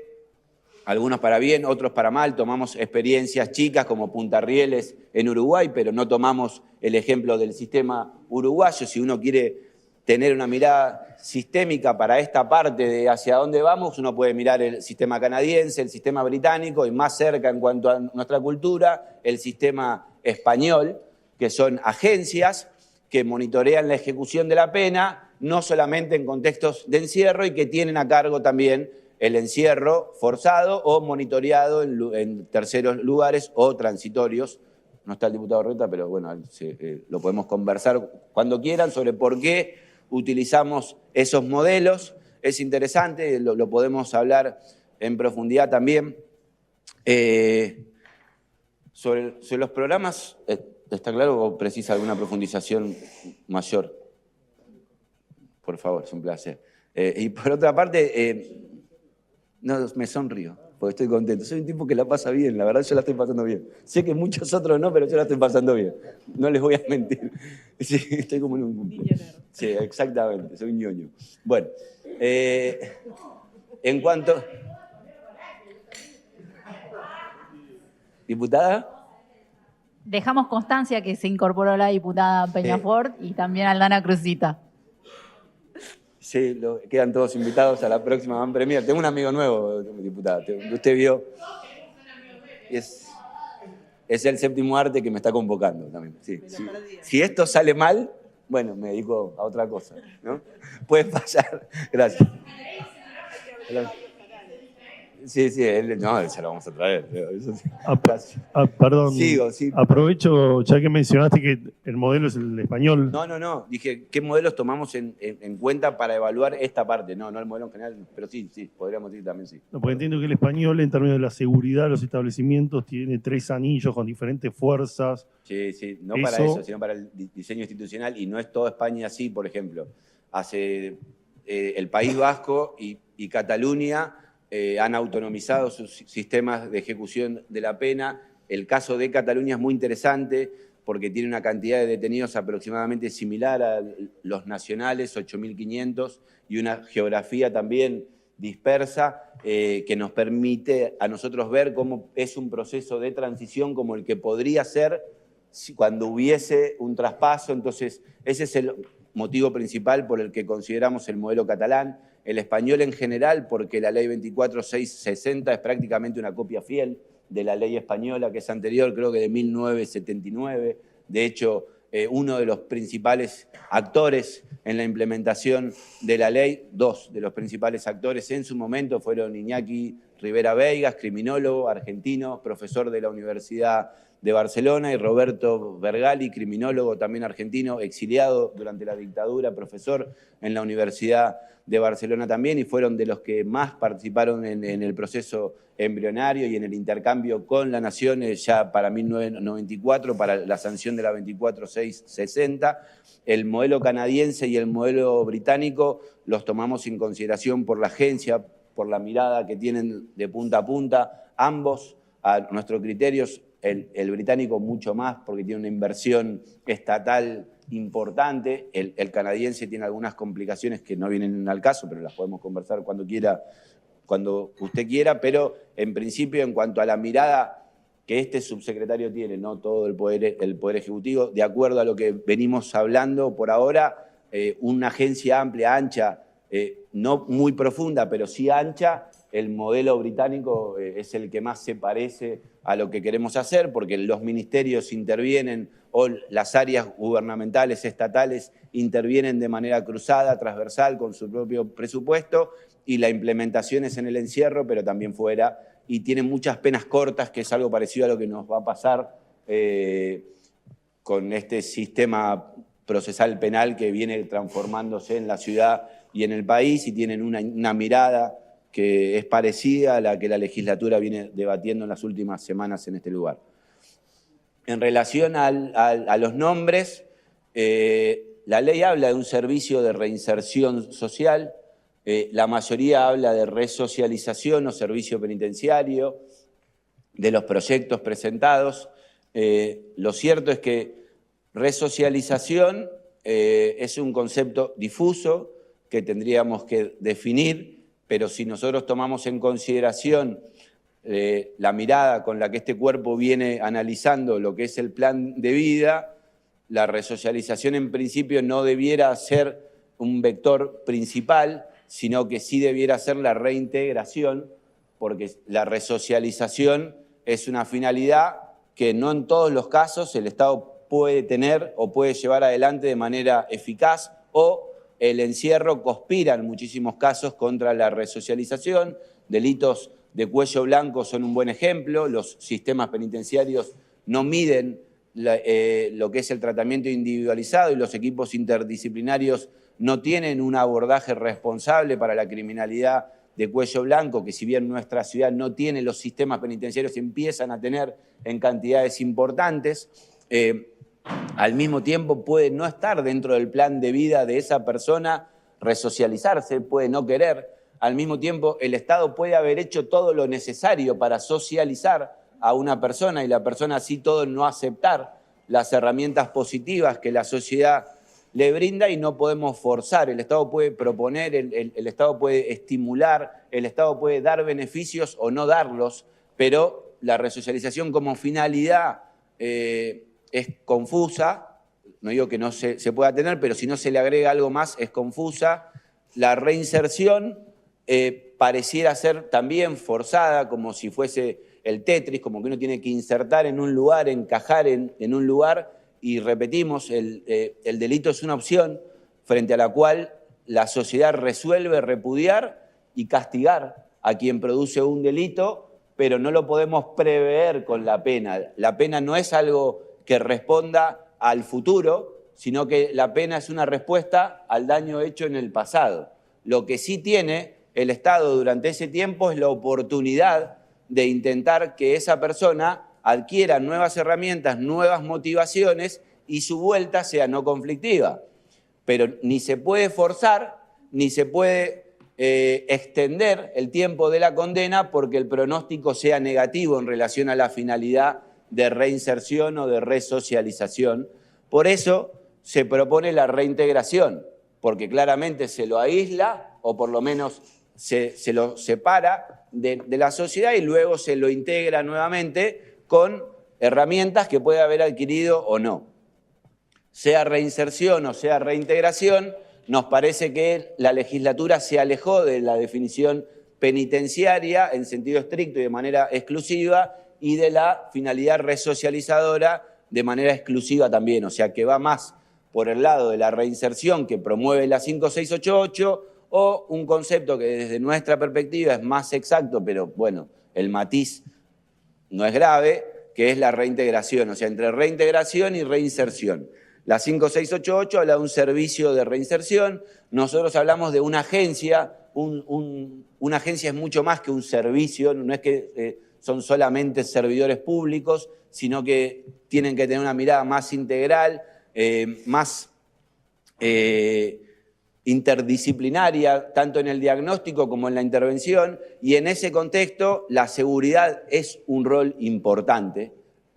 algunos para bien, otros para mal, tomamos experiencias chicas como Punta Rieles en Uruguay, pero no tomamos el ejemplo del sistema uruguayo. Si uno quiere tener una mirada sistémica para esta parte de hacia dónde vamos, uno puede mirar el sistema canadiense, el sistema británico y más cerca en cuanto a nuestra cultura, el sistema español, que son agencias que monitorean la ejecución de la pena, no solamente en contextos de encierro y que tienen a cargo también el encierro forzado o monitoreado en terceros lugares o transitorios. No está el diputado Reta, pero bueno, lo podemos conversar cuando quieran sobre por qué utilizamos esos modelos. Es interesante, lo podemos hablar en profundidad también. Sobre los programas, ¿está claro o precisa alguna profundización mayor? Por favor, es un placer. Y por otra parte, no, me sonrío, porque estoy contento. Soy un tipo que la pasa bien, la verdad yo la estoy pasando bien. Sé que muchos otros no, pero yo la estoy pasando bien. No les voy a mentir. Sí, estoy como en un cumple. Sí, exactamente, soy un ñoño. Bueno, en cuanto... ¿Diputada? Dejamos constancia que se incorporó la diputada Peñafort y también Aldana Cruzita. Sí, quedan todos invitados a la próxima Van Premier. Tengo un amigo nuevo, diputada. Usted vio. Es el séptimo arte que me está convocando también. Sí. Si esto sale mal, bueno, me dedico a otra cosa, ¿no? Puede pasar. Gracias. Sí, no, se lo vamos a traer. Eso sí. Perdón, Sigo, sí. Aprovecho, ya que mencionaste que el modelo es el español. No. Dije, ¿qué modelos tomamos en cuenta para evaluar esta parte? No el modelo en general, pero sí, podríamos decir también sí. No, porque entiendo que el español, en términos de la seguridad de los establecimientos, tiene 3 anillos con diferentes fuerzas. Sí, no para eso, sino para el diseño institucional. Y no es toda España así, por ejemplo. Hace el País Vasco y Cataluña han autonomizado sus sistemas de ejecución de la pena. El caso de Cataluña es muy interesante porque tiene una cantidad de detenidos aproximadamente similar a los nacionales, 8.500, y una geografía también dispersa que nos permite a nosotros ver cómo es un proceso de transición como el que podría ser cuando hubiese un traspaso. Entonces, ese es el motivo principal por el que consideramos el modelo catalán. El español en general, porque la ley 24.660 es prácticamente una copia fiel de la ley española, que es anterior, creo que de 1979. De hecho, uno de los principales actores en la implementación de la ley, 2 de los principales actores en su momento fueron Iñaki Rivera Veigas, criminólogo argentino, profesor de la Universidad de Barcelona, y Roberto Vergali, criminólogo también argentino, exiliado durante la dictadura, profesor en la Universidad de Barcelona también, y fueron de los que más participaron en el proceso embrionario y en el intercambio con la Nación ya para 1994, para la sanción de la 24.660. El modelo canadiense y el modelo británico los tomamos en consideración por la agencia, por la mirada que tienen de punta a punta, ambos a nuestros criterios. El británico mucho más porque tiene una inversión estatal importante. El canadiense tiene algunas complicaciones que no vienen al caso, pero las podemos conversar cuando usted quiera, pero en principio en cuanto a la mirada que este subsecretario tiene, no todo el Poder Ejecutivo, de acuerdo a lo que venimos hablando por ahora, una agencia amplia, ancha, no muy profunda, pero sí ancha. El modelo británico es el que más se parece a lo que queremos hacer, porque los ministerios intervienen o las áreas gubernamentales, estatales, intervienen de manera cruzada, transversal, con su propio presupuesto, y la implementación es en el encierro, pero también fuera, y tiene muchas penas cortas, que es algo parecido a lo que nos va a pasar con este sistema procesal penal que viene transformándose en la ciudad y en el país, y tienen una mirada que es parecida a la que la legislatura viene debatiendo en las últimas semanas en este lugar. En relación a los nombres, la ley habla de un servicio de reinserción social, la mayoría habla de resocialización o servicio penitenciario. de los proyectos presentados. Lo cierto es que resocialización es un concepto difuso que tendríamos que definir, pero si nosotros tomamos en consideración la mirada con la que este cuerpo viene analizando lo que es el plan de vida, la resocialización en principio no debiera ser un vector principal, sino que sí debiera ser la reintegración, porque la resocialización es una finalidad que no en todos los casos el Estado puede tener o puede llevar adelante de manera eficaz, o el encierro conspira en muchísimos casos contra la resocialización. Delitos de cuello blanco son un buen ejemplo. Los sistemas penitenciarios no miden lo que es el tratamiento individualizado y los equipos interdisciplinarios no tienen un abordaje responsable para la criminalidad de cuello blanco, que si bien nuestra ciudad no tiene, los sistemas penitenciarios empiezan a tener en cantidades importantes. Al mismo tiempo puede no estar dentro del plan de vida de esa persona resocializarse, puede no querer. Al mismo tiempo el Estado puede haber hecho todo lo necesario para socializar a una persona y la persona así todo no aceptar las herramientas positivas que la sociedad le brinda y no podemos forzar. El Estado puede proponer, el Estado puede estimular, el Estado puede dar beneficios o no darlos, pero la resocialización como finalidad es confusa. No digo que no se pueda tener, pero si no se le agrega algo más es confusa. La reinserción pareciera ser también forzada, como si fuese el Tetris, como que uno tiene que insertar en un lugar, encajar en un lugar, y repetimos, el delito es una opción frente a la cual la sociedad resuelve repudiar y castigar a quien produce un delito, pero no lo podemos prever con la pena. La pena no es algo que responda al futuro, sino que la pena es una respuesta al daño hecho en el pasado. Lo que sí tiene el Estado durante ese tiempo es la oportunidad de intentar que esa persona adquiera nuevas herramientas, nuevas motivaciones y su vuelta sea no conflictiva. Pero ni se puede forzar, ni se puede extender el tiempo de la condena porque el pronóstico sea negativo en relación a la finalidad de reinserción o de resocialización. Por eso se propone la reintegración, porque claramente se lo aísla o por lo menos se lo separa de la sociedad y luego se lo integra nuevamente con herramientas que puede haber adquirido o no. Sea reinserción o sea reintegración, nos parece que la legislatura se alejó de la definición penitenciaria en sentido estricto y de manera exclusiva y de la finalidad resocializadora de manera exclusiva también, o sea que va más por el lado de la reinserción que promueve la 5688 o un concepto que desde nuestra perspectiva es más exacto, pero bueno, el matiz no es grave, que es la reintegración, o sea, entre reintegración y reinserción. La 5688 habla de un servicio de reinserción, nosotros hablamos de una agencia, una agencia es mucho más que un servicio, no es que son solamente servidores públicos, sino que tienen que tener una mirada más integral, más interdisciplinaria, tanto en el diagnóstico como en la intervención, y en ese contexto la seguridad es un rol importante.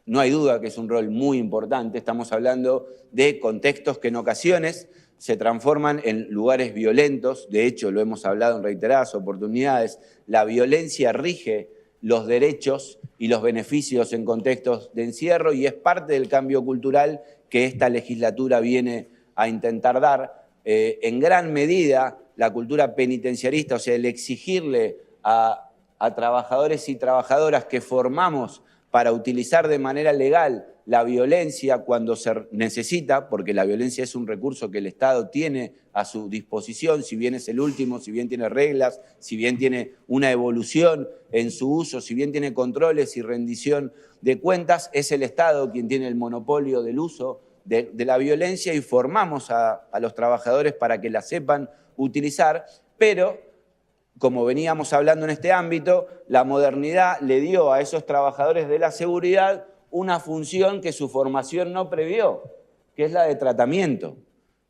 No hay duda que es un rol muy importante. Estamos hablando de contextos que en ocasiones se transforman en lugares violentos. De hecho, lo hemos hablado en reiteradas oportunidades. La violencia rige los derechos y los beneficios en contextos de encierro y es parte del cambio cultural que esta legislatura viene a intentar dar. En gran medida, la cultura penitenciarista, o sea, el exigirle a trabajadores y trabajadoras que formamos para utilizar de manera legal la violencia cuando se necesita, porque la violencia es un recurso que el Estado tiene a su disposición, si bien es el último, si bien tiene reglas, si bien tiene una evolución en su uso, si bien tiene controles y rendición de cuentas, es el Estado quien tiene el monopolio del uso de la violencia y formamos a los trabajadores para que la sepan utilizar, pero como veníamos hablando en este ámbito, la modernidad le dio a esos trabajadores de la seguridad una función que su formación no previó, que es la de tratamiento.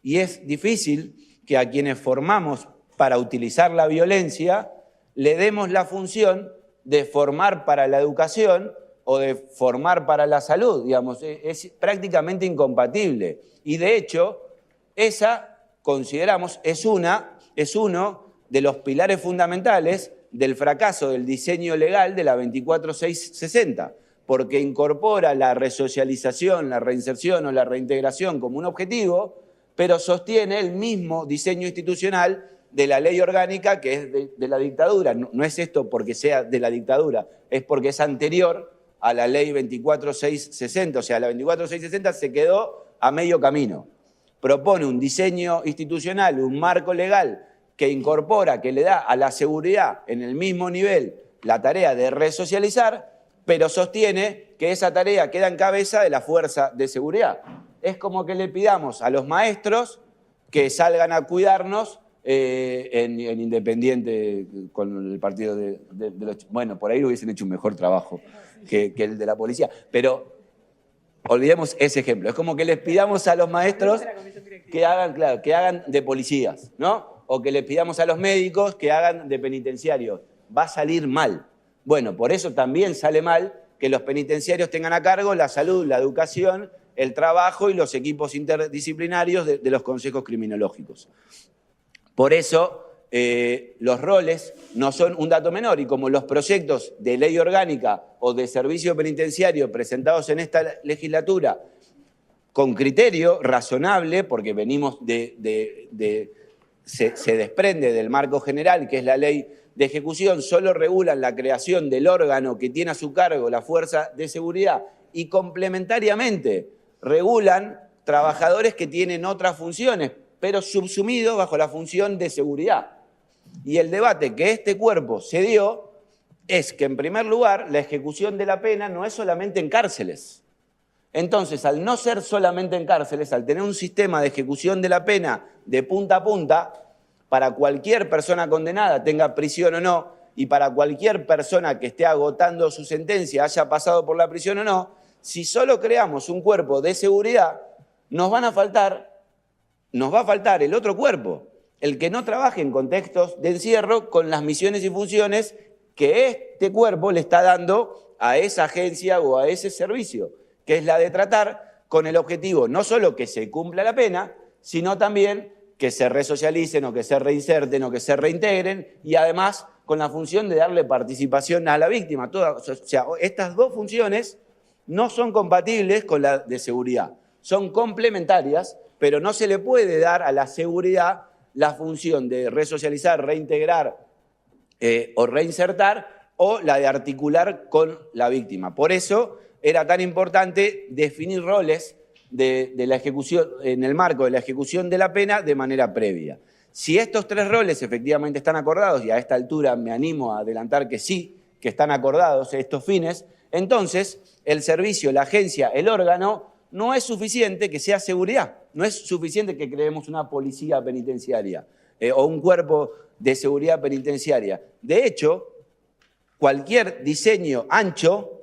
Y es difícil que a quienes formamos para utilizar la violencia le demos la función de formar para la educación o de formar para la salud, digamos, es prácticamente incompatible. Y de hecho, esa, consideramos, es uno de los pilares fundamentales del fracaso del diseño legal de la 24660, porque incorpora la resocialización, la reinserción o la reintegración como un objetivo, pero sostiene el mismo diseño institucional de la ley orgánica que es de la dictadura. No es esto porque sea de la dictadura, es porque es anterior a la ley 24660. O sea, la 24660 se quedó a medio camino. Propone un diseño institucional, un marco legal que incorpora, que le da a la seguridad en el mismo nivel la tarea de resocializar, pero sostiene que esa tarea queda en cabeza de la fuerza de seguridad. Es como que le pidamos a los maestros que salgan a cuidarnos en Independiente con el partido de los... Bueno, por ahí hubiesen hecho un mejor trabajo que el de la policía, pero olvidemos ese ejemplo. Es como que les pidamos a los maestros que hagan, claro, que hagan de policías, ¿no? O que les pidamos a los médicos que hagan de penitenciarios. Va a salir mal. Bueno, por eso también sale mal que los penitenciarios tengan a cargo la salud, la educación, el trabajo y los equipos interdisciplinarios de los consejos criminológicos. Por eso los roles no son un dato menor, y como los proyectos de ley orgánica o de servicio penitenciario presentados en esta legislatura con criterio razonable, porque venimos se desprende del marco general, que es la ley de ejecución, solo regulan la creación del órgano que tiene a su cargo la fuerza de seguridad y complementariamente regulan trabajadores que tienen otras funciones, pero subsumidos bajo la función de seguridad. Y el debate que este cuerpo se dio es que, en primer lugar, la ejecución de la pena no es solamente en cárceles. Entonces, al no ser solamente en cárceles, al tener un sistema de ejecución de la pena de punta a punta, para cualquier persona condenada, tenga prisión o no, y para cualquier persona que esté agotando su sentencia, haya pasado por la prisión o no, si solo creamos un cuerpo de seguridad, nos va a faltar el otro cuerpo, el que no trabaje en contextos de encierro con las misiones y funciones que este cuerpo le está dando a esa agencia o a ese servicio, que es la de tratar con el objetivo no solo que se cumpla la pena, sino también que se resocialicen o que se reinserten o que se reintegren, y además con la función de darle participación a la víctima. O sea, estas dos funciones no son compatibles con la de seguridad, son complementarias, pero no se le puede dar a la seguridad la función de resocializar, reintegrar o reinsertar, o la de articular con la víctima. Por eso era tan importante definir roles de la ejecución, en el marco de la ejecución de la pena de manera previa. Si estos tres roles efectivamente están acordados, y a esta altura me animo a adelantar que sí, que están acordados estos fines, entonces el servicio, la agencia, el órgano, no es suficiente que sea seguridad, no es suficiente que creemos una policía penitenciaria o un cuerpo de seguridad penitenciaria. De hecho, cualquier diseño ancho,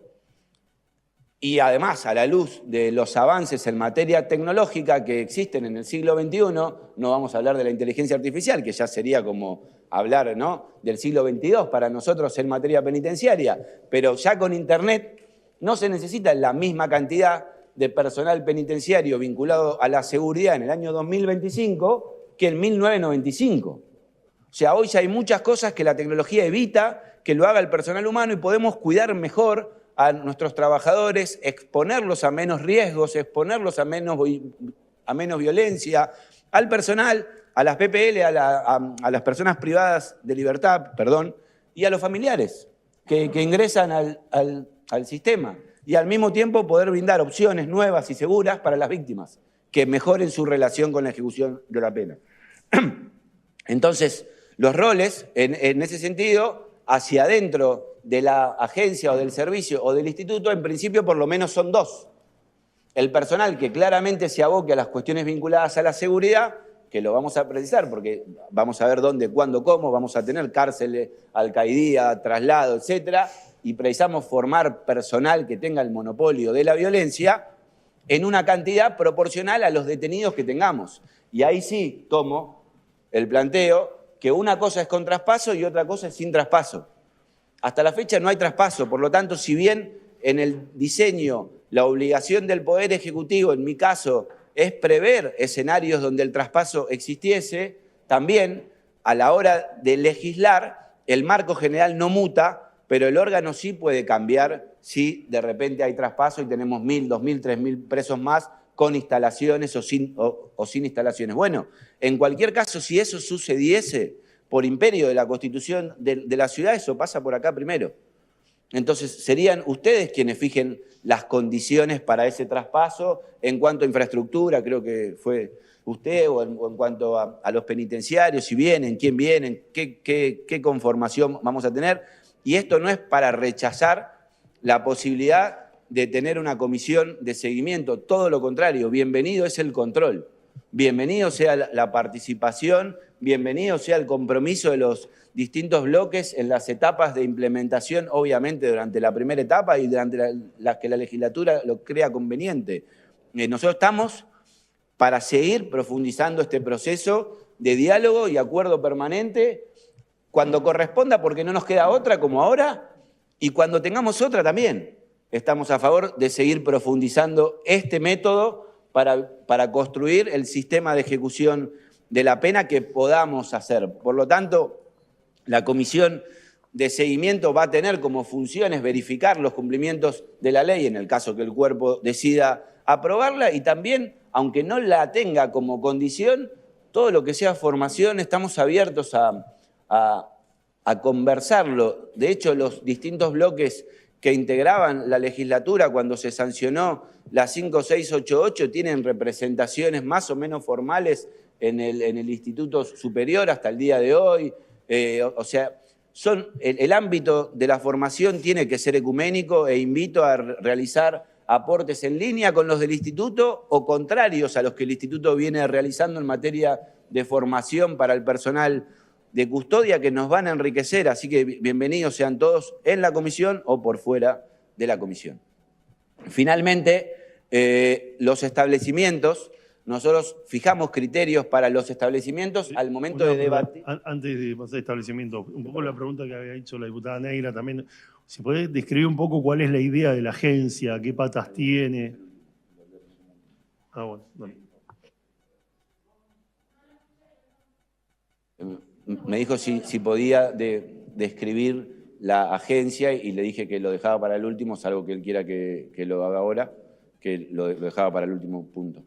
y además a la luz de los avances en materia tecnológica que existen en el siglo XXI, no vamos a hablar de la inteligencia artificial, que ya sería como hablar, ¿no?, del siglo XXII para nosotros en materia penitenciaria, pero ya con Internet no se necesita la misma cantidad de personal penitenciario vinculado a la seguridad en el año 2025 que en 1995. O sea, hoy ya hay muchas cosas que la tecnología evita que lo haga el personal humano y podemos cuidar mejor a nuestros trabajadores, exponerlos a menos riesgos, exponerlos a menos violencia, al personal, a las PPL, a las personas privadas de libertad, y a los familiares que ingresan al sistema. Y al mismo tiempo poder brindar opciones nuevas y seguras para las víctimas, que mejoren su relación con la ejecución de la pena. Entonces, los roles, en ese sentido, hacia adentro de la agencia o del servicio o del instituto, en principio por lo menos son dos. El personal que claramente se aboque a las cuestiones vinculadas a la seguridad, que lo vamos a precisar porque vamos a ver dónde, cuándo, cómo, vamos a tener cárceles, alcaidía, traslado, etcétera, y precisamos formar personal que tenga el monopolio de la violencia en una cantidad proporcional a los detenidos que tengamos. Y ahí sí tomo el planteo que una cosa es con traspaso y otra cosa es sin traspaso. Hasta la fecha no hay traspaso, por lo tanto, si bien en el diseño la obligación del Poder Ejecutivo, en mi caso, es prever escenarios donde el traspaso existiese, también a la hora de legislar, el marco general no muta, pero el órgano sí puede cambiar si de repente hay traspaso y tenemos 1.000, 2.000, 3.000 presos más con instalaciones o sin instalaciones. Bueno, en cualquier caso, si eso sucediese por imperio de la Constitución de la ciudad, eso pasa por acá primero. Entonces, serían ustedes quienes fijen las condiciones para ese traspaso en cuanto a infraestructura, creo que fue usted, o en cuanto a los penitenciarios, si vienen, quién vienen, qué conformación vamos a tener. Y esto no es para rechazar la posibilidad de tener una comisión de seguimiento, todo lo contrario, bienvenido es el control, bienvenido sea la participación, bienvenido sea el compromiso de los distintos bloques en las etapas de implementación, obviamente durante la primera etapa y durante las que la legislatura lo crea conveniente. Nosotros estamos para seguir profundizando este proceso de diálogo y acuerdo permanente cuando corresponda, porque no nos queda otra como ahora, y cuando tengamos otra también. Estamos a favor de seguir profundizando este método para construir el sistema de ejecución de la pena que podamos hacer. Por lo tanto, la comisión de seguimiento va a tener como funciones verificar los cumplimientos de la ley en el caso que el cuerpo decida aprobarla y también, aunque no la tenga como condición, todo lo que sea formación estamos abiertos a conversarlo. De hecho, los distintos bloques que integraban la legislatura cuando se sancionó la 5688 tienen representaciones más o menos formales en el Instituto Superior hasta el día de hoy. O sea, el ámbito de la formación tiene que ser ecuménico e invito a realizar aportes en línea con los del instituto o contrarios a los que el instituto viene realizando en materia de formación para el personal de custodia que nos van a enriquecer, así que bienvenidos sean todos en la comisión o por fuera de la comisión. Finalmente, los establecimientos, nosotros fijamos criterios para los establecimientos al momento de debatir. Antes de pasar a establecimiento, un poco la pregunta que había hecho la diputada Neira también, si podés describir un poco cuál es la idea de la agencia, qué patas tiene. Bueno, dale. Me dijo si podía describir la agencia y le dije que lo dejaba para el último, salvo que él quiera que lo haga ahora, que lo dejaba para el último punto.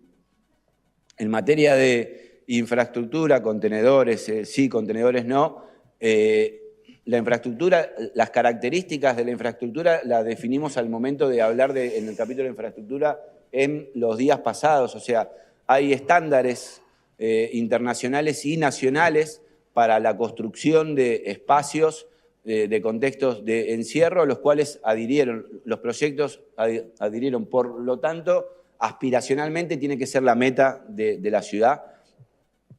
En materia de infraestructura, contenedores, sí, contenedores no, la infraestructura, las características de la infraestructura las definimos al momento de hablar en el capítulo de infraestructura en los días pasados, o sea, hay estándares internacionales y nacionales para la construcción de espacios de contextos de encierro, a los cuales adhirieron, los proyectos adhirieron. Por lo tanto, aspiracionalmente tiene que ser la meta de la ciudad.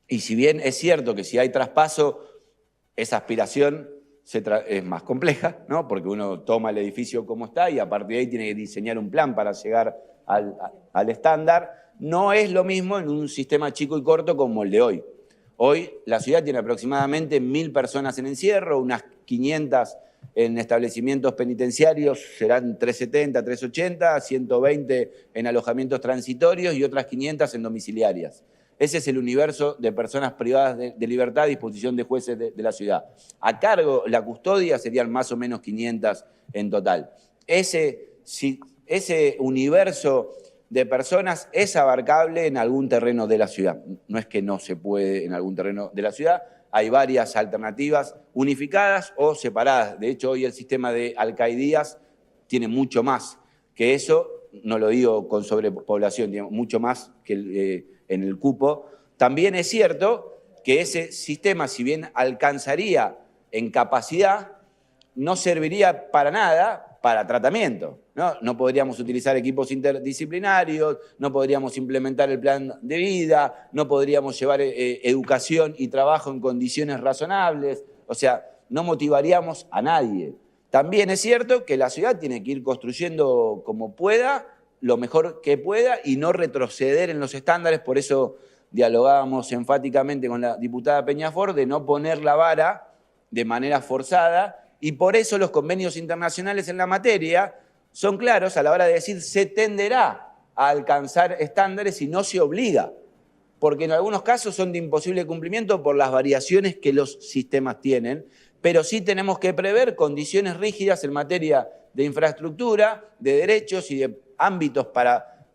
Y si bien es cierto que si hay traspaso, esa aspiración es más compleja, ¿no? Porque uno toma el edificio como está y a partir de ahí tiene que diseñar un plan para llegar al estándar. No es lo mismo en un sistema chico y corto como el de hoy. Hoy la ciudad tiene aproximadamente 1.000 personas en encierro, unas 500 en establecimientos penitenciarios, serán 370, 380, 120 en alojamientos transitorios y otras 500 en domiciliarias. Ese es el universo de personas privadas de libertad a disposición de jueces de la ciudad. A cargo la custodia serían más o menos 500 en total. Ese universo de personas es abarcable en algún terreno de la ciudad. No es que no se puede en algún terreno de la ciudad, hay varias alternativas unificadas o separadas. De hecho, hoy el sistema de alcaidías tiene mucho más que eso, no lo digo con sobrepoblación, tiene mucho más que en el cupo. También es cierto que ese sistema, si bien alcanzaría en capacidad, no serviría para nada para tratamiento. No podríamos utilizar equipos interdisciplinarios, no podríamos implementar el plan de vida, no podríamos llevar educación y trabajo en condiciones razonables, o sea, no motivaríamos a nadie. También es cierto que la ciudad tiene que ir construyendo como pueda, lo mejor que pueda y no retroceder en los estándares, por eso dialogábamos enfáticamente con la diputada Peñafort de no poner la vara de manera forzada y por eso los convenios internacionales en la materia son claros a la hora de decir se tenderá a alcanzar estándares y no se obliga, porque en algunos casos son de imposible cumplimiento por las variaciones que los sistemas tienen, pero sí tenemos que prever condiciones rígidas en materia de infraestructura, de derechos y de ámbitos para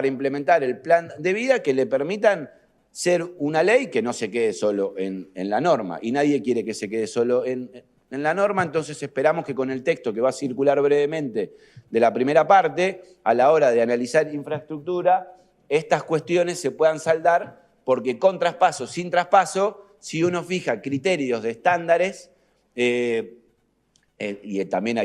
implementar el plan de vida que le permitan ser una ley que no se quede solo en la norma, y nadie quiere que se quede solo en la norma. Entonces esperamos que con el texto que va a circular brevemente de la primera parte, a la hora de analizar infraestructura, estas cuestiones se puedan saldar, porque con traspaso, sin traspaso, si uno fija criterios de estándares, y también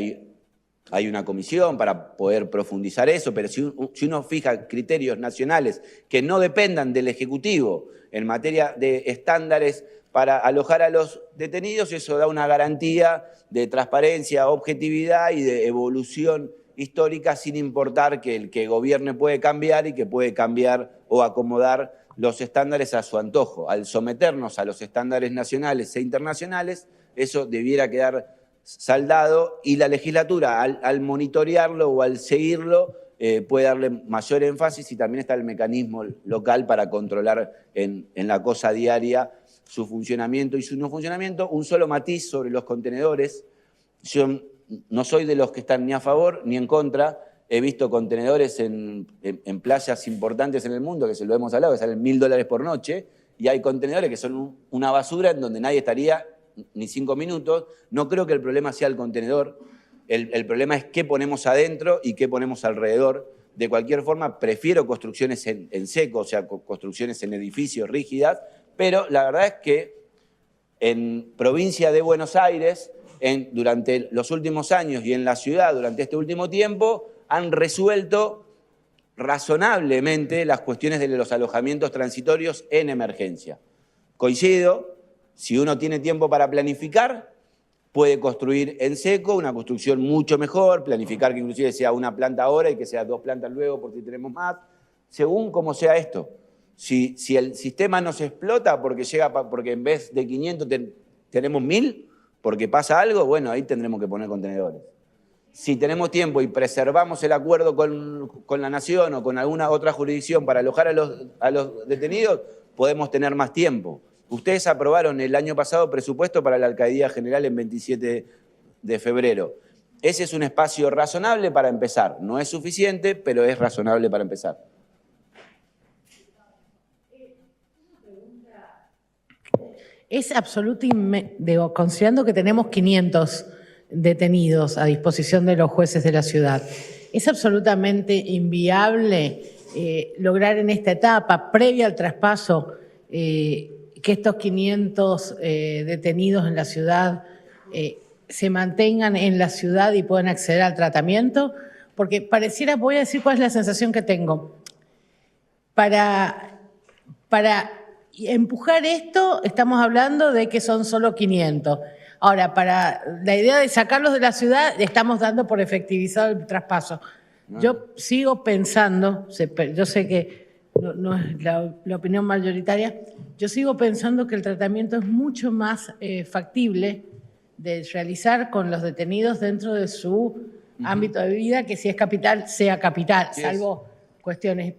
hay una comisión para poder profundizar eso, pero si uno fija criterios nacionales que no dependan del Ejecutivo en materia de estándares para alojar a los detenidos, eso da una garantía de transparencia, objetividad y de evolución histórica, sin importar que el que gobierne puede cambiar y que puede cambiar o acomodar los estándares a su antojo. Al someternos a los estándares nacionales e internacionales, eso debiera quedar saldado, y la legislatura al monitorearlo o al seguirlo puede darle mayor énfasis, y también está el mecanismo local para controlar en la cosa diaria su funcionamiento y su no funcionamiento. Un solo matiz sobre los contenedores: yo no soy de los que están ni a favor ni en contra. He visto contenedores en playas importantes en el mundo, que se lo hemos hablado, que salen $1000 por noche, y hay contenedores que son una basura en donde nadie estaría ni 5 minutos. No creo que el problema sea el contenedor, el problema es qué ponemos adentro y qué ponemos alrededor. De cualquier forma, prefiero construcciones en seco, o sea, construcciones en edificios rígidas, pero la verdad es que en provincia de Buenos Aires, durante los últimos años, y en la ciudad durante este último tiempo, han resuelto razonablemente las cuestiones de los alojamientos transitorios en emergencia. Coincido, si uno tiene tiempo para planificar, puede construir en seco una construcción mucho mejor, planificar que inclusive sea una planta ahora y que sea 2 plantas luego por si tenemos más, según cómo sea esto. Si el sistema nos explota porque en vez de 500 tenemos 1000, porque pasa algo, bueno, ahí tendremos que poner contenedores. Si tenemos tiempo y preservamos el acuerdo con la Nación o con alguna otra jurisdicción para alojar a los detenidos, podemos tener más tiempo. Ustedes aprobaron el año pasado presupuesto para la Alcaldía General en 27 de febrero. Ese es un espacio razonable para empezar. No es suficiente, pero es razonable para empezar. Es absolutamente, considerando que tenemos 500 detenidos a disposición de los jueces de la ciudad, es absolutamente inviable lograr en esta etapa, previa al traspaso, que estos 500 detenidos en la ciudad se mantengan en la ciudad y puedan acceder al tratamiento, porque pareciera, voy a decir cuál es la sensación que tengo. Para empujar esto, estamos hablando de que son solo 500. Ahora, para la idea de sacarlos de la ciudad, estamos dando por efectivizado el traspaso. Yo sigo pensando, yo sé que no es la opinión mayoritaria, yo sigo pensando que el tratamiento es mucho más factible de realizar con los detenidos dentro de su ámbito de vida, que si es capital, sea capital, salvo cuestiones.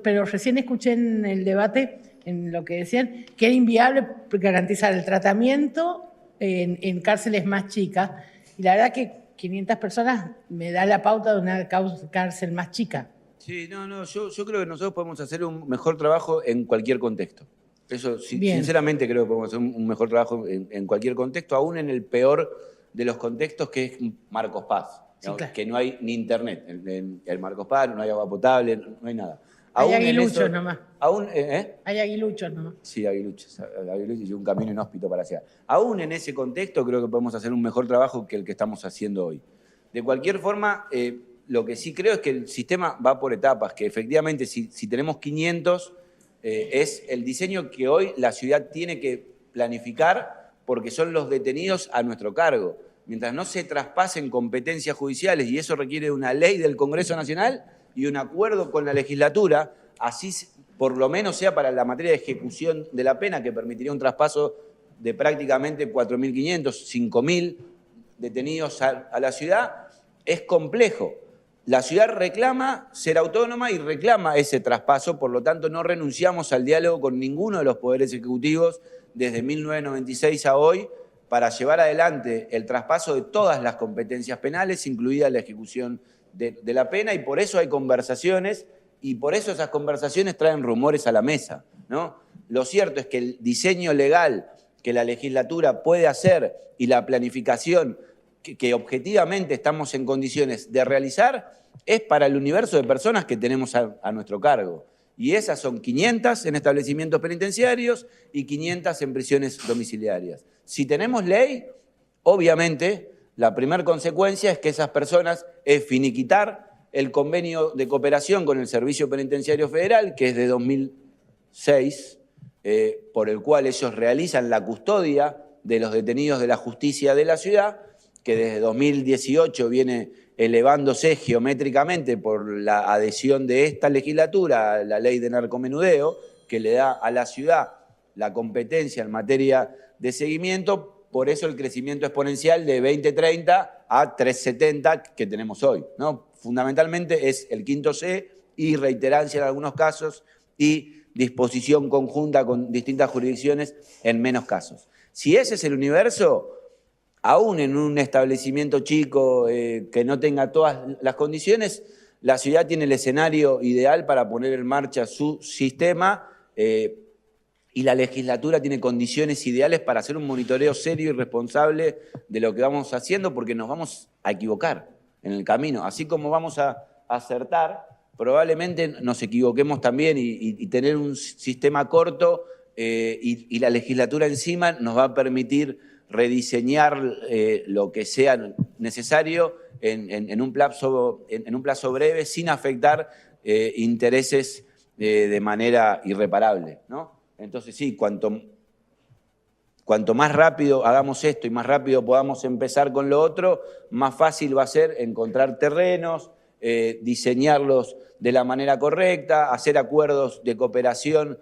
Pero recién escuché en el debate, en lo que decían, que era inviable garantizar el tratamiento en cárceles más chicas, y la verdad que 500 personas me da la pauta de una cárcel más chica. Sí, yo creo que nosotros podemos hacer un mejor trabajo en cualquier contexto. Eso, sinceramente, creo que podemos hacer un mejor trabajo en cualquier contexto, aún en el peor de los contextos, que es Marcos Paz, sí, claro, que no hay ni internet. En el Marcos Paz no hay agua potable, no hay nada. Hay aguiluchos nomás. Hay aguiluchos nomás. Sí, aguiluchos y un camino inhóspito para allá. Aún en ese contexto creo que podemos hacer un mejor trabajo que el que estamos haciendo hoy. De cualquier forma, lo que sí creo es que el sistema va por etapas, que efectivamente si tenemos 500, es el diseño que hoy la ciudad tiene que planificar, porque son los detenidos a nuestro cargo. Mientras no se traspasen competencias judiciales, y eso requiere una ley del Congreso Nacional y un acuerdo con la legislatura, así por lo menos sea para la materia de ejecución de la pena, que permitiría un traspaso de prácticamente 4.500, 5.000 detenidos a la ciudad es complejo. La ciudad reclama ser autónoma y reclama ese traspaso, por lo tanto no renunciamos al diálogo con ninguno de los poderes ejecutivos desde 1996 a hoy para llevar adelante el traspaso de todas las competencias penales, incluida la ejecución de la pena, y por eso hay conversaciones y por eso esas conversaciones traen rumores a la mesa, ¿no? Lo cierto es que el diseño legal que la legislatura puede hacer y la planificación que objetivamente estamos en condiciones de realizar es para el universo de personas que tenemos a nuestro cargo. Y esas son 500 en establecimientos penitenciarios y 500 en prisiones domiciliarias. Si tenemos ley, obviamente, la primera consecuencia es que esas personas es finiquitar el convenio de cooperación con el Servicio Penitenciario Federal, que es de 2006, por el cual ellos realizan la custodia de los detenidos de la justicia de la ciudad, que desde 2018 viene elevándose geométricamente por la adhesión de esta legislatura a la ley de narcomenudeo, que le da a la ciudad la competencia en materia de seguimiento, por eso el crecimiento exponencial de 2030 a 370 que tenemos hoy, ¿no? Fundamentalmente es el quinto C y reiterancia en algunos casos y disposición conjunta con distintas jurisdicciones en menos casos. Si ese es el universo, aún en un establecimiento chico que no tenga todas las condiciones, la ciudad tiene el escenario ideal para poner en marcha su sistema y la legislatura tiene condiciones ideales para hacer un monitoreo serio y responsable de lo que vamos haciendo, porque nos vamos a equivocar en el camino. Así como vamos a acertar, probablemente nos equivoquemos también y tener un sistema corto y la legislatura encima nos va a permitir rediseñar lo que sea necesario en un plazo breve sin afectar intereses de manera irreparable, ¿no? Entonces sí, cuanto más rápido hagamos esto y más rápido podamos empezar con lo otro, más fácil va a ser encontrar terrenos, diseñarlos de la manera correcta, hacer acuerdos de cooperación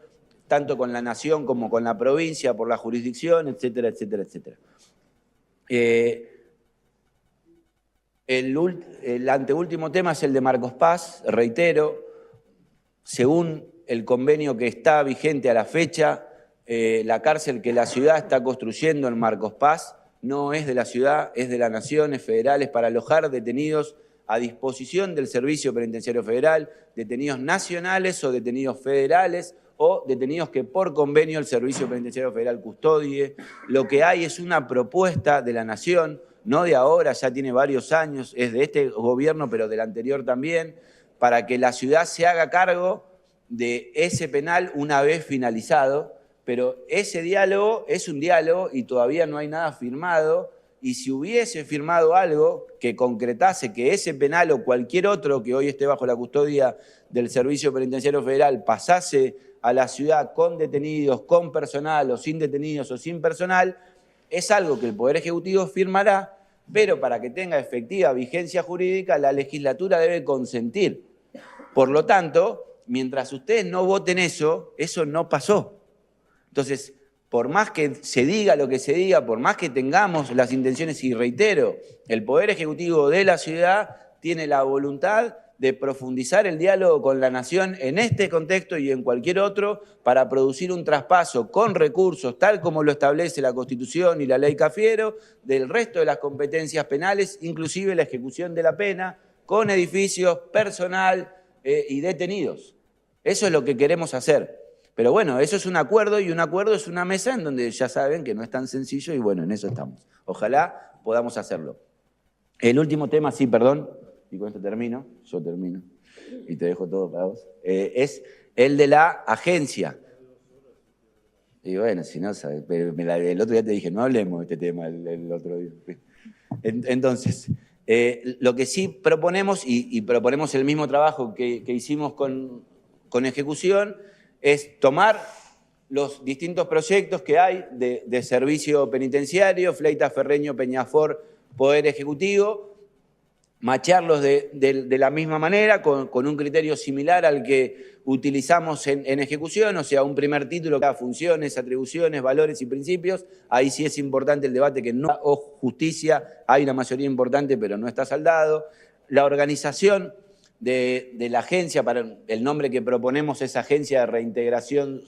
tanto con la nación como con la provincia, por la jurisdicción, etcétera, etcétera, etcétera. El anteúltimo tema es el de Marcos Paz, reitero, según el convenio que está vigente a la fecha, la cárcel que la ciudad está construyendo en Marcos Paz no es de la ciudad, es de la nación, es federal, es para alojar detenidos a disposición del Servicio Penitenciario Federal, detenidos nacionales o detenidos federales, o detenidos que por convenio el Servicio Penitenciario Federal custodie. Lo que hay es una propuesta de la Nación, no de ahora, ya tiene varios años, es de este gobierno, pero del anterior también, para que la ciudad se haga cargo de ese penal una vez finalizado, pero ese diálogo es un diálogo y todavía no hay nada firmado, y si hubiese firmado algo que concretase que ese penal o cualquier otro que hoy esté bajo la custodia del Servicio Penitenciario Federal pasase a la ciudad con detenidos, con personal o sin detenidos o sin personal, es algo que el Poder Ejecutivo firmará, pero para que tenga efectiva vigencia jurídica, la legislatura debe consentir. Por lo tanto, mientras ustedes no voten eso, eso no pasó. Entonces, por más que se diga lo que se diga, por más que tengamos las intenciones, y reitero, el Poder Ejecutivo de la ciudad tiene la voluntad de profundizar el diálogo con la nación en este contexto y en cualquier otro para producir un traspaso con recursos, tal como lo establece la Constitución y la Ley Cafiero, del resto de las competencias penales, inclusive la ejecución de la pena, con edificios, personal y detenidos. Eso es lo que queremos hacer. Pero bueno, eso es un acuerdo y un acuerdo es una mesa en donde ya saben que no es tan sencillo y bueno, en eso estamos. Ojalá podamos hacerlo. El último tema, sí, perdón, y con esto termino, yo termino y te dejo todo para vos, es el de la agencia. Y bueno, si no, sabes, el otro día te dije, no hablemos de este tema el otro día. Entonces, lo que sí proponemos, y proponemos el mismo trabajo que hicimos con ejecución, es tomar los distintos proyectos que hay de servicio penitenciario, Fleitas, Ferreño, Peñafort, Poder Ejecutivo, machearlos de la misma manera, con un criterio similar al que utilizamos en ejecución, o sea, un primer título que da funciones, atribuciones, valores y principios. Ahí sí es importante el debate que no, o justicia, hay una mayoría importante, pero no está saldado. La organización de la agencia, para el nombre que proponemos es Agencia de Reintegración,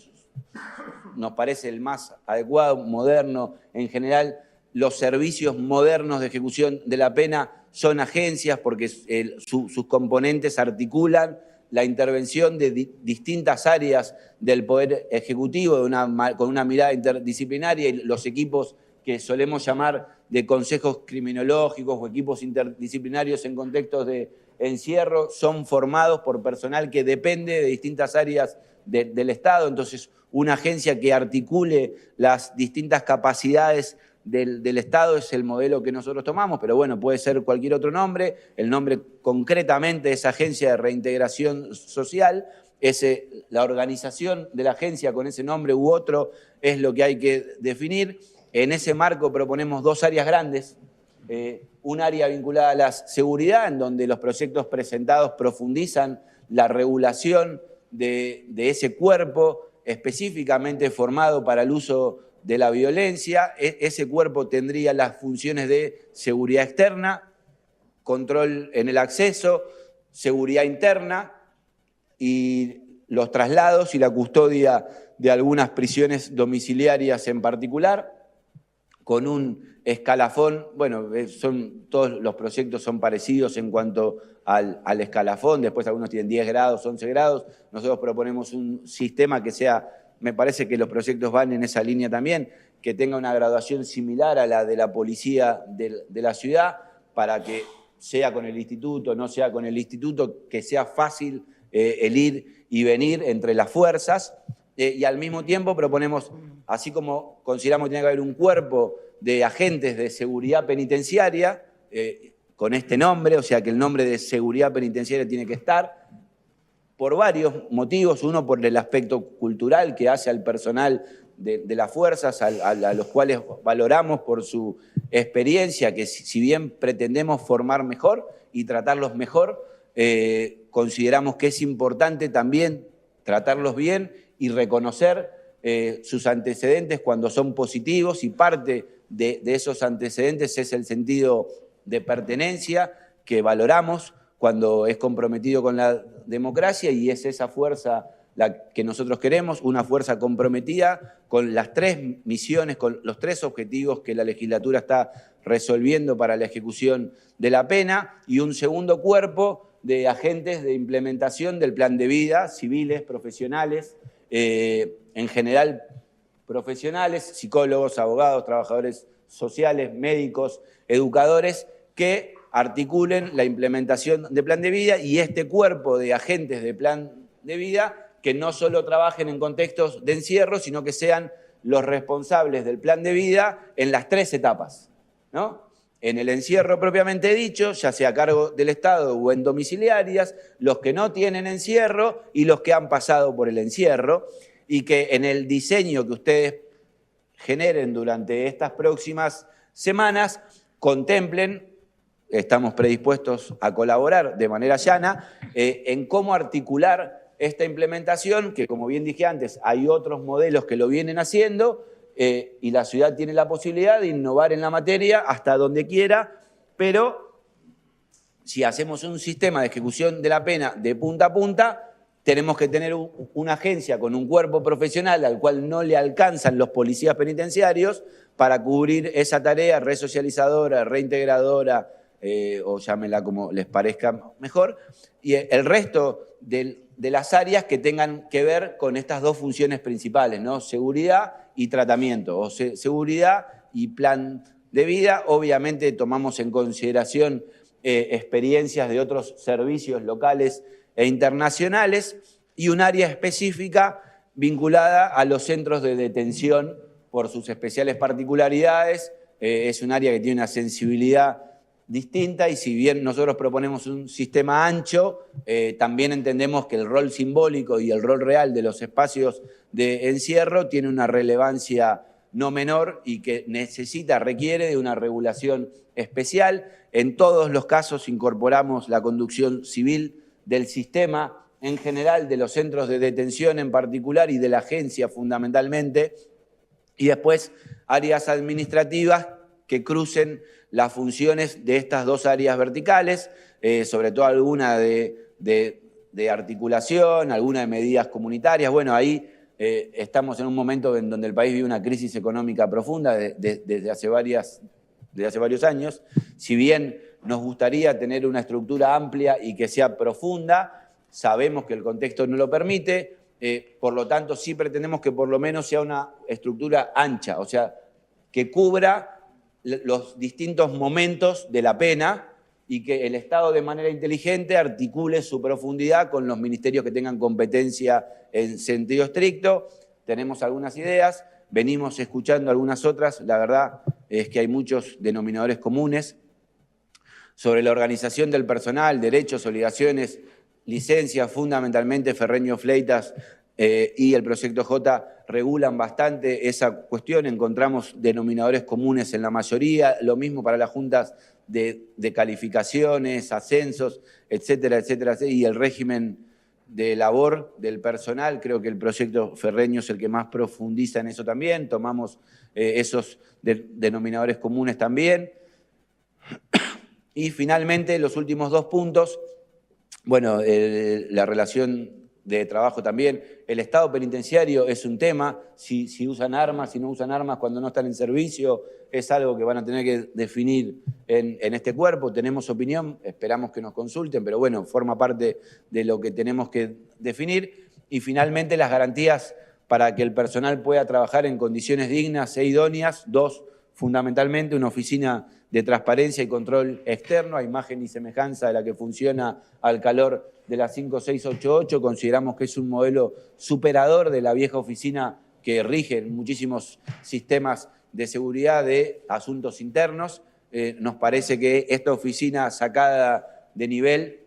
nos parece el más adecuado, moderno en general. Los servicios modernos de ejecución de la pena son agencias porque sus componentes articulan la intervención de distintas áreas del Poder Ejecutivo con una mirada interdisciplinaria, y los equipos que solemos llamar de consejos criminológicos o equipos interdisciplinarios en contextos de encierro son formados por personal que depende de distintas áreas del Estado. Entonces, una agencia que articule las distintas capacidades del Estado es el modelo que nosotros tomamos, pero bueno, puede ser cualquier otro nombre. El nombre concretamente de esa Agencia de Reintegración Social, la organización de la agencia con ese nombre u otro es lo que hay que definir. En ese marco proponemos dos áreas grandes, un área vinculada a la seguridad, en donde los proyectos presentados profundizan la regulación de ese cuerpo específicamente formado para el uso de la violencia. Ese cuerpo tendría las funciones de seguridad externa, control en el acceso, seguridad interna y los traslados y la custodia de algunas prisiones domiciliarias en particular, con un escalafón. Bueno, todos los proyectos son parecidos en cuanto al escalafón, después algunos tienen 10 grados, 11 grados, nosotros proponemos un sistema que sea, me parece que los proyectos van en esa línea también, que tenga una graduación similar a la de la policía de la ciudad, para que sea con el instituto, no sea con el instituto, que sea fácil el ir y venir entre las fuerzas, y al mismo tiempo proponemos, así como consideramos que tiene que haber un cuerpo de agentes de seguridad penitenciaria, con este nombre, o sea que el nombre de seguridad penitenciaria tiene que estar, por varios motivos. Uno, por el aspecto cultural que hace al personal de las fuerzas, a los cuales valoramos por su experiencia, que si bien pretendemos formar mejor y tratarlos mejor, consideramos que es importante también tratarlos bien y reconocer sus antecedentes cuando son positivos, y parte de esos antecedentes es el sentido de pertenencia que valoramos cuando es comprometido con la democracia, y es esa fuerza la que nosotros queremos, una fuerza comprometida con las 3 misiones, con los 3 objetivos que la legislatura está resolviendo para la ejecución de la pena, y un segundo cuerpo de agentes de implementación del plan de vida, civiles, profesionales, en general profesionales, psicólogos, abogados, trabajadores sociales, médicos, educadores, que articulen la implementación del plan de vida, y este cuerpo de agentes de plan de vida que no solo trabajen en contextos de encierro, sino que sean los responsables del plan de vida en las 3 etapas, ¿no? En el encierro propiamente dicho, ya sea a cargo del Estado o en domiciliarias, los que no tienen encierro y los que han pasado por el encierro, y que en el diseño que ustedes generen durante estas próximas semanas contemplen, estamos predispuestos a colaborar de manera llana, en cómo articular esta implementación, que como bien dije antes, hay otros modelos que lo vienen haciendo, y la ciudad tiene la posibilidad de innovar en la materia hasta donde quiera, pero si hacemos un sistema de ejecución de la pena de punta a punta, tenemos que tener una agencia con un cuerpo profesional al cual no le alcanzan los policías penitenciarios para cubrir esa tarea resocializadora, reintegradora, o llámenla como les parezca mejor, y el resto de las áreas que tengan que ver con estas 2 funciones principales, ¿no? Seguridad y tratamiento, o seguridad y plan de vida. Obviamente tomamos en consideración experiencias de otros servicios locales e internacionales, y un área específica vinculada a los centros de detención por sus especiales particularidades. Es un área que tiene una sensibilidad distinta, y si bien nosotros proponemos un sistema ancho, también entendemos que el rol simbólico y el rol real de los espacios de encierro tiene una relevancia no menor y que requiere de una regulación especial. En todos los casos incorporamos la conducción civil del sistema en general, de los centros de detención en particular y de la agencia fundamentalmente, y después áreas administrativas que crucen las funciones de estas dos áreas verticales, sobre todo alguna de articulación, alguna de medidas comunitarias. Bueno, ahí estamos en un momento en donde el país vive una crisis económica profunda desde hace varios años. Si bien nos gustaría tener una estructura amplia y que sea profunda, sabemos que el contexto no lo permite, por lo tanto sí pretendemos que por lo menos sea una estructura ancha, o sea, que cubra los distintos momentos de la pena y que el Estado de manera inteligente articule su profundidad con los ministerios que tengan competencia en sentido estricto. Tenemos algunas ideas, venimos escuchando algunas otras, la verdad es que hay muchos denominadores comunes sobre la organización del personal, derechos, obligaciones, licencias, fundamentalmente Ferreño Fleitas y el Proyecto J regulan bastante esa cuestión, encontramos denominadores comunes en la mayoría, lo mismo para las juntas de calificaciones, ascensos, etcétera, etcétera, y el régimen de labor del personal, creo que el Proyecto Ferreño es el que más profundiza en eso también, tomamos esos denominadores comunes también. Y finalmente, los últimos 2 puntos, bueno, la relación de trabajo también. El Estado penitenciario es un tema, si usan armas, si no usan armas cuando no están en servicio, es algo que van a tener que definir en este cuerpo. Tenemos opinión, esperamos que nos consulten, pero bueno, forma parte de lo que tenemos que definir. Y finalmente, las garantías para que el personal pueda trabajar en condiciones dignas e idóneas. 2, fundamentalmente, una oficina de transparencia y control externo, a imagen y semejanza de la que funciona al calor de la 5688. Consideramos que es un modelo superador de la vieja oficina que rige en muchísimos sistemas de seguridad de asuntos internos. Nos parece que esta oficina sacada de nivel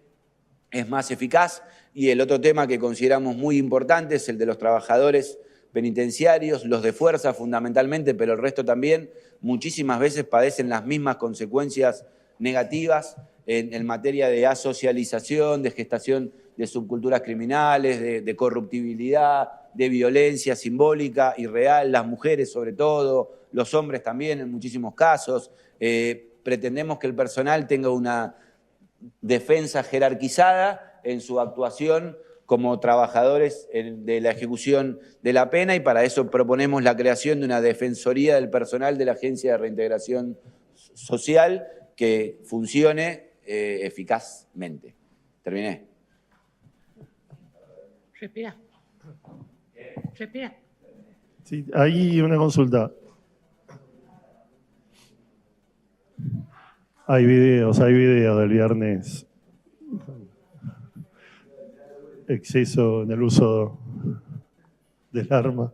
es más eficaz. Y el otro tema que consideramos muy importante es el de los trabajadores penitenciarios, los de fuerza fundamentalmente, pero el resto también, muchísimas veces padecen las mismas consecuencias negativas en materia de asocialización, de gestación de subculturas criminales, de corruptibilidad, de violencia simbólica y real, las mujeres sobre todo, los hombres también en muchísimos casos. Pretendemos que el personal tenga una defensa jerarquizada en su actuación como trabajadores de la ejecución de la pena, y para eso proponemos la creación de una defensoría del personal de la Agencia de Reintegración Social que funcione eficazmente. Terminé. Respira. Respira. Sí, hay una consulta. Hay videos del viernes. Exceso en el uso del arma.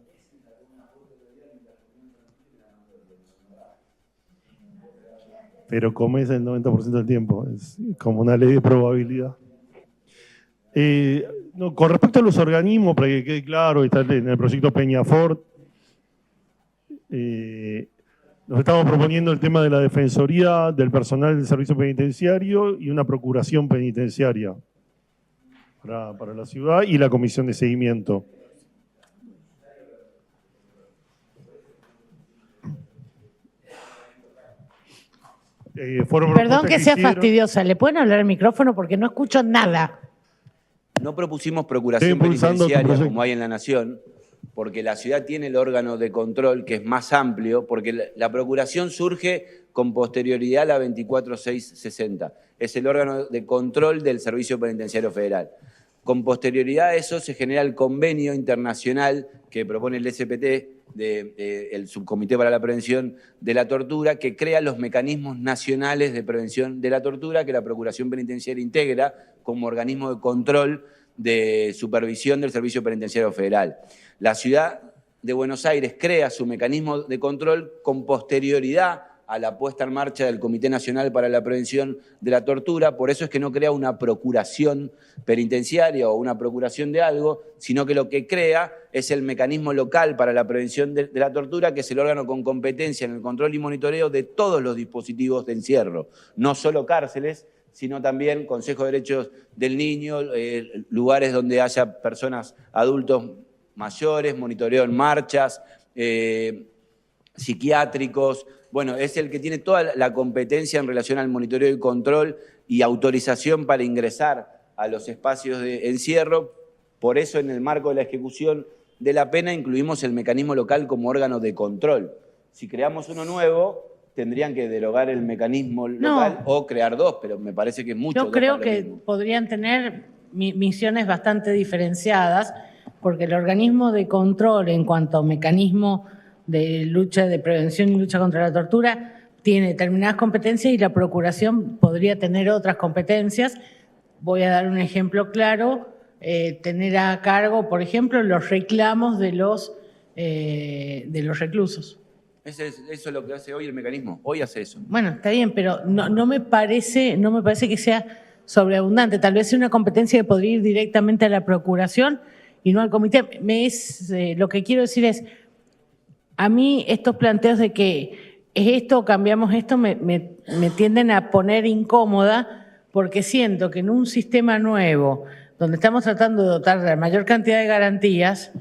Pero como es el 90% del tiempo, es como una ley de probabilidad. Con respecto a los organismos, para que quede claro, está en el proyecto Peñafort, nos estamos proponiendo el tema de la defensoría del personal del servicio penitenciario y una procuración penitenciaria para la ciudad y la comisión de seguimiento. Perdón que sea fastidiosa, ¿le pueden hablar al micrófono? Porque no escucho nada. No propusimos procuración penitenciaria como hay en la Nación, porque la ciudad tiene el órgano de control que es más amplio, porque la procuración surge con posterioridad a la 24660. Es el órgano de control del Servicio Penitenciario Federal. Con posterioridad a eso se genera el convenio internacional que propone el SPT, el Subcomité para la Prevención de la Tortura, que crea los mecanismos nacionales de prevención de la tortura que la Procuración Penitenciaria integra como organismo de control de supervisión del Servicio Penitenciario Federal. La ciudad de Buenos Aires crea su mecanismo de control con posterioridad a la puesta en marcha del Comité Nacional para la Prevención de la Tortura. Por eso es que no crea una procuración penitenciaria o una procuración de algo, sino que lo que crea es el mecanismo local para la prevención de la tortura, que es el órgano con competencia en el control y monitoreo de todos los dispositivos de encierro, no solo cárceles, sino también Consejo de Derechos del Niño, lugares donde haya personas, adultos mayores, monitoreo en marchas, psiquiátricos. Bueno, es el que tiene toda la competencia en relación al monitoreo y control y autorización para ingresar a los espacios de encierro. Por eso, en el marco de la ejecución de la pena, incluimos el mecanismo local como órgano de control. Si creamos uno nuevo, tendrían que derogar el mecanismo local o crear dos, pero me parece que es mucho. Yo creo que podrían tener misiones bastante diferenciadas, porque el organismo de control en cuanto a mecanismo de lucha, de prevención y lucha contra la tortura, tiene determinadas competencias y la procuración podría tener otras competencias. Voy a dar un ejemplo claro, tener a cargo, por ejemplo, los reclamos de los reclusos. Eso es lo que hace hoy el mecanismo. Hoy hace eso. Bueno, está bien, pero no me parece que sea sobreabundante. Tal vez sea una competencia que podría ir directamente a la procuración y no al comité. Lo que quiero decir es, a mí estos planteos de que es esto o cambiamos esto me tienden a poner incómoda, porque siento que en un sistema nuevo, donde estamos tratando de dotar de la mayor cantidad de garantías,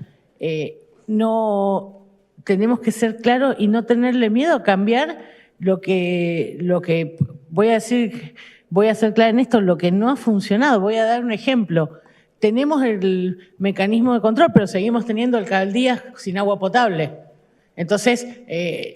no tenemos que ser claros y no tenerle miedo a cambiar lo que voy a decir, voy a ser clara en esto, lo que no ha funcionado. Voy a dar un ejemplo. Tenemos el mecanismo de control, pero seguimos teniendo alcaldías sin agua potable. Entonces,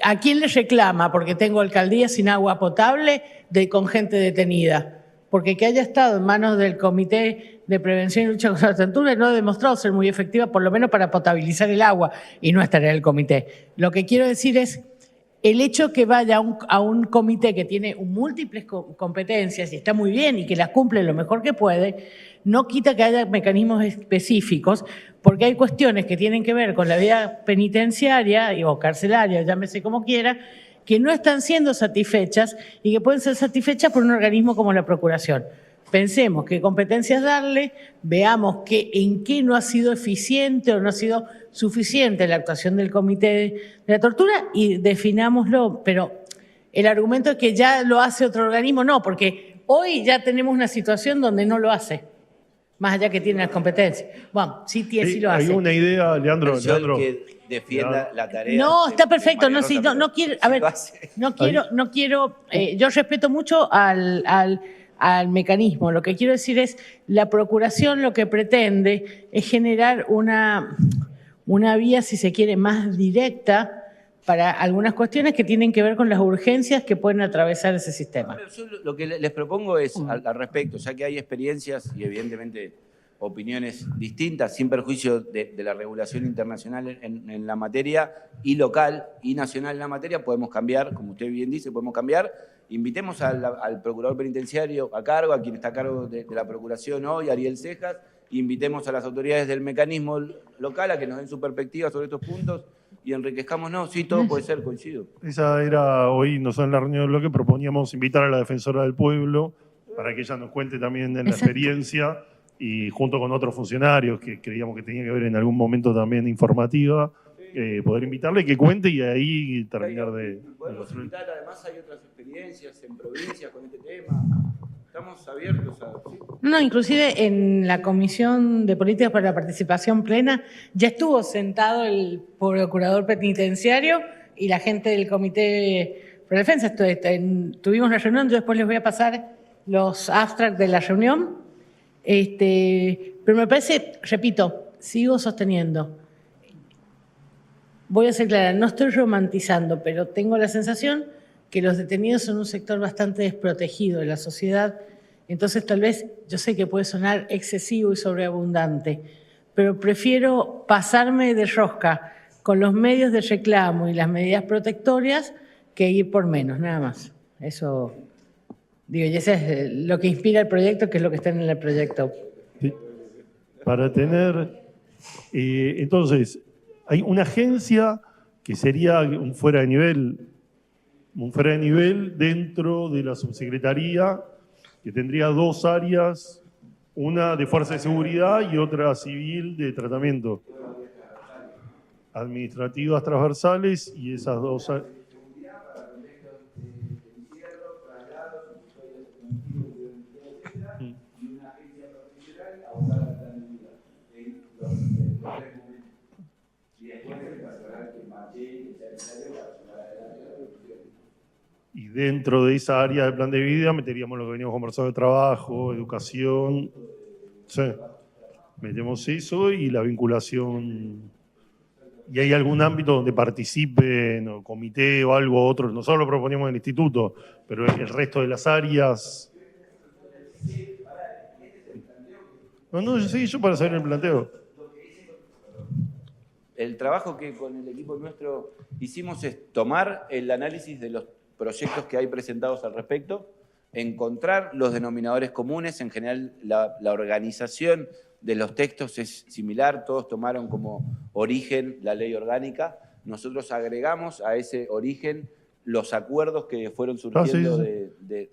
¿a quién le reclama? Porque tengo alcaldías sin agua potable con gente detenida. Porque que haya estado en manos del Comité de Prevención y Lucha contra la Tortura no ha demostrado ser muy efectiva, por lo menos para potabilizar el agua, y no estar en el comité. Lo que quiero decir es, el hecho que vaya a un comité que tiene múltiples competencias y está muy bien y que las cumple lo mejor que puede, no quita que haya mecanismos específicos, porque hay cuestiones que tienen que ver con la vida penitenciaria o carcelaria, llámese como quiera, que no están siendo satisfechas y que pueden ser satisfechas por un organismo como la Procuración. Pensemos qué competencias darle, veamos en qué no ha sido eficiente o no ha sido suficiente la actuación del Comité de la Tortura y definámoslo. Pero el argumento es que ya lo hace otro organismo, no, porque hoy ya tenemos una situación donde no lo hace, más allá que tiene las competencias. Bueno, sí lo hace. Hay una idea, Leandro. Que defienda la tarea. No, está perfecto. No quiero, a ver, no quiero. Yo respeto mucho al mecanismo. Lo que quiero decir es, la Procuración lo que pretende es generar una vía, si se quiere, más directa para algunas cuestiones que tienen que ver con las urgencias que pueden atravesar ese sistema. Yo lo que les propongo es, al respecto, ya que hay experiencias y evidentemente opiniones distintas, sin perjuicio de la regulación internacional en la materia, y local y nacional en la materia, podemos cambiar, como usted bien dice, podemos cambiar. Invitemos al procurador penitenciario a cargo, a quien está a cargo de la procuración hoy, Ariel Cejas, invitemos a las autoridades del mecanismo local a que nos den su perspectiva sobre estos puntos y enriquezcámonos. Sí, todo puede ser, coincido. Esa era, hoy nosotros en la reunión del bloque proponíamos invitar a la defensora del pueblo para que ella nos cuente también de la experiencia y junto con otros funcionarios que creíamos que tenía que ver en algún momento también informativa, poder invitarle que cuente y ahí terminar de... Podemos invitar, además hay otras experiencias en provincias con este tema. Estamos abiertos a... ¿sí? No, inclusive en la Comisión de Políticas para la Participación Plena ya estuvo sentado el procurador penitenciario y la gente del Comité para la Defensa. Tuvimos una reunión, yo después les voy a pasar los abstracts de la reunión. Pero me parece, repito, sigo sosteniendo. Voy a ser clara, no estoy romantizando, pero tengo la sensación que los detenidos son un sector bastante desprotegido de la sociedad. Entonces, tal vez, yo sé que puede sonar excesivo y sobreabundante, pero prefiero pasarme de rosca con los medios de reclamo y las medidas protectorias que ir por menos, nada más. Eso, digo, y eso es lo que inspira el proyecto, que es lo que está en el proyecto. Sí. Para tener, entonces, hay una agencia que sería fuera de nivel un FRE de nivel dentro de la subsecretaría, que tendría 2 áreas, una de fuerza de seguridad y otra civil de tratamiento. Administrativas transversales y esas 2 áreas. Y dentro de esa área del plan de vida meteríamos lo que veníamos conversando de trabajo, educación. Sí. Metemos eso y la vinculación. ¿Y hay algún ámbito donde participen, o comité o algo otro? Nosotros lo proponíamos en el instituto, pero el resto de las áreas. No, yo para saber el planteo. El trabajo que con el equipo nuestro hicimos es tomar el análisis de los proyectos que hay presentados al respecto, encontrar los denominadores comunes. En general, la organización de los textos es similar, todos tomaron como origen la ley orgánica. Nosotros agregamos a ese origen los acuerdos que fueron surgiendo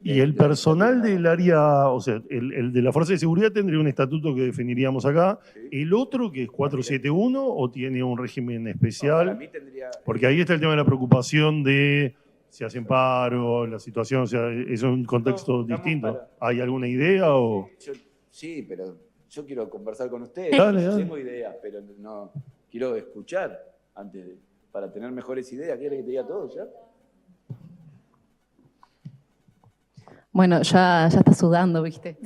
y el personal del área, o sea, el de la Fuerza de Seguridad tendría un estatuto que definiríamos acá. ¿El otro, que es 471, o tiene un régimen especial? Para mí tendría, porque ahí está el tema de la preocupación de si hacen paro, la situación, o sea, es un contexto distinto. ¿Hay alguna idea o...? Sí, pero yo quiero conversar con ustedes. Dale. Tengo ideas, pero no quiero escuchar antes para tener mejores ideas. ¿Quieres que te diga todo ya? Bueno, ya está sudando, ¿viste?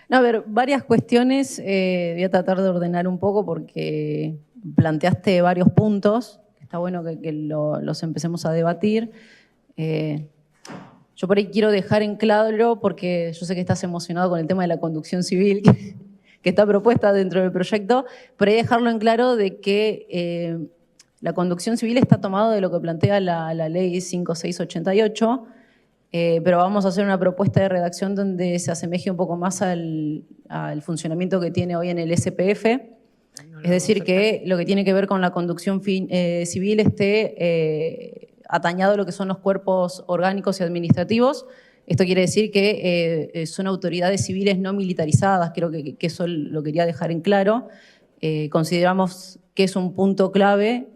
No, a ver, varias cuestiones. Voy a tratar de ordenar un poco porque planteaste varios puntos. Está bueno que los empecemos a debatir. Yo por ahí quiero dejar en claro, porque yo sé que estás emocionado con el tema de la conducción civil, que está propuesta dentro del proyecto, pero hay que dejarlo en claro de que la conducción civil está tomado de lo que plantea la ley 5688, pero vamos a hacer una propuesta de redacción donde se asemeje un poco más al funcionamiento que tiene hoy en el SPF. Es decir, que lo que tiene que ver con la conducción civil esté atañado a lo que son los cuerpos orgánicos y administrativos. Esto quiere decir que son autoridades civiles no militarizadas, creo que eso lo quería dejar en claro. Consideramos que es un punto clave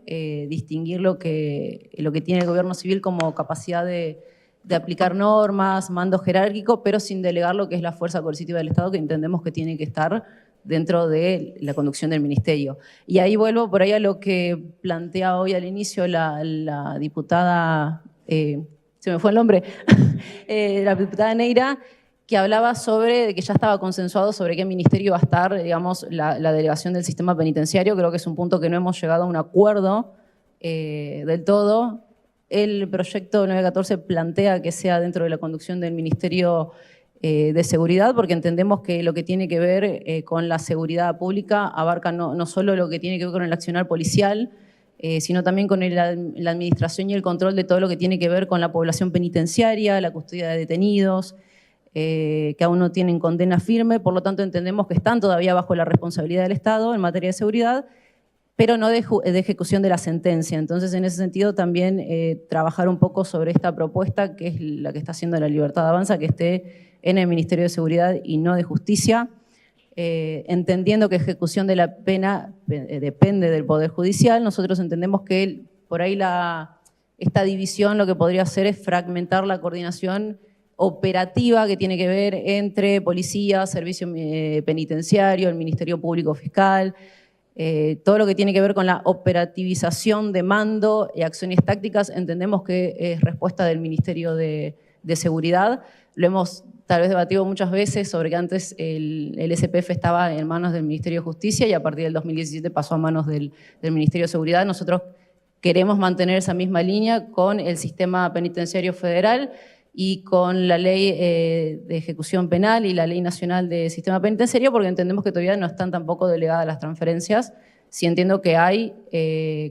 distinguir lo que tiene el gobierno civil como capacidad de aplicar normas, mando jerárquico, pero sin delegar lo que es la fuerza coercitiva del Estado, que entendemos que tiene que estar dentro de la conducción del ministerio. Y ahí vuelvo por ahí a lo que plantea hoy al inicio la diputada, se me fue el nombre, la diputada Neira, que hablaba sobre que ya estaba consensuado sobre qué ministerio va a estar, digamos, la delegación del sistema penitenciario. Creo que es un punto que no hemos llegado a un acuerdo del todo. El proyecto 914 plantea que sea dentro de la conducción del Ministerio de Seguridad, porque entendemos que lo que tiene que ver con la seguridad pública abarca no solo lo que tiene que ver con el accionar policial, sino también con la administración y el control de todo lo que tiene que ver con la población penitenciaria, la custodia de detenidos, que aún no tienen condena firme. Por lo tanto, entendemos que están todavía bajo la responsabilidad del Estado en materia de seguridad, pero no de ejecución de la sentencia. Entonces, en ese sentido, también trabajar un poco sobre esta propuesta, que es la que está haciendo la Libertad Avanza, que esté en el Ministerio de Seguridad y no de Justicia, entendiendo que ejecución de la pena depende del Poder Judicial. Nosotros entendemos que por ahí esta división lo que podría hacer es fragmentar la coordinación operativa que tiene que ver entre policía, servicio penitenciario, el Ministerio Público Fiscal, todo lo que tiene que ver con la operativización de mando y acciones tácticas, entendemos que es respuesta del Ministerio de Seguridad. Lo hemos tal vez debatido muchas veces sobre que antes el SPF estaba en manos del Ministerio de Justicia y a partir del 2017 pasó a manos del Ministerio de Seguridad. Nosotros queremos mantener esa misma línea con el sistema penitenciario federal y con la ley de ejecución penal y la ley nacional de sistema penitenciario, porque entendemos que todavía no están tampoco delegadas las transferencias. Sí entiendo que hay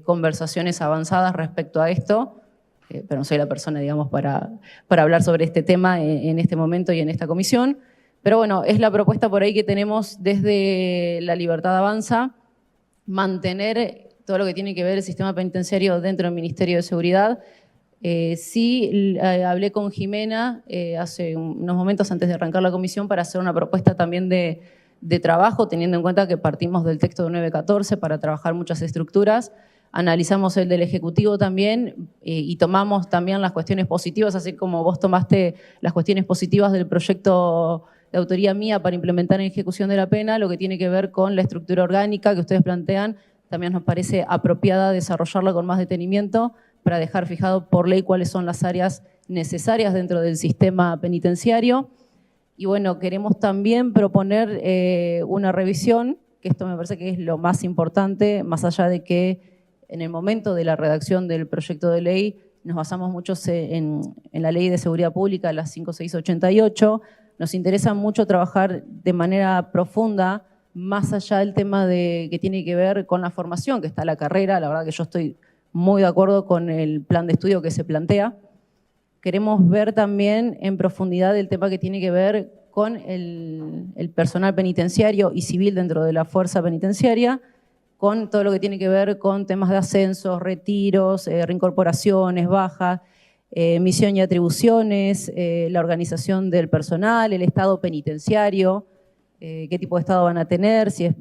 conversaciones avanzadas respecto a esto, pero no soy la persona, digamos, para hablar sobre este tema en este momento y en esta comisión. Pero bueno, es la propuesta por ahí que tenemos desde la Libertad Avanza, mantener todo lo que tiene que ver el sistema penitenciario dentro del Ministerio de Seguridad, Sí, hablé con Jimena hace unos momentos antes de arrancar la comisión para hacer una propuesta también de trabajo, teniendo en cuenta que partimos del texto de 914 para trabajar muchas estructuras. Analizamos el del Ejecutivo también y tomamos también las cuestiones positivas, así como vos tomaste las cuestiones positivas del proyecto de autoría mía para implementar en ejecución de la pena, lo que tiene que ver con la estructura orgánica que ustedes plantean, también nos parece apropiada desarrollarla con más detenimiento para dejar fijado por ley cuáles son las áreas necesarias dentro del sistema penitenciario. Y bueno, queremos también proponer una revisión, que esto me parece que es lo más importante, más allá de que en el momento de la redacción del proyecto de ley nos basamos mucho en la Ley de Seguridad Pública, la 5688. Nos interesa mucho trabajar de manera profunda, más allá del tema que tiene que ver con la formación, que está la carrera. La verdad que yo estoy muy de acuerdo con el plan de estudio que se plantea. Queremos ver también en profundidad el tema que tiene que ver con el personal penitenciario y civil dentro de la fuerza penitenciaria, con todo lo que tiene que ver con temas de ascensos, retiros, reincorporaciones, bajas, misión y atribuciones, la organización del personal, el estado penitenciario, qué tipo de estado van a tener, si es,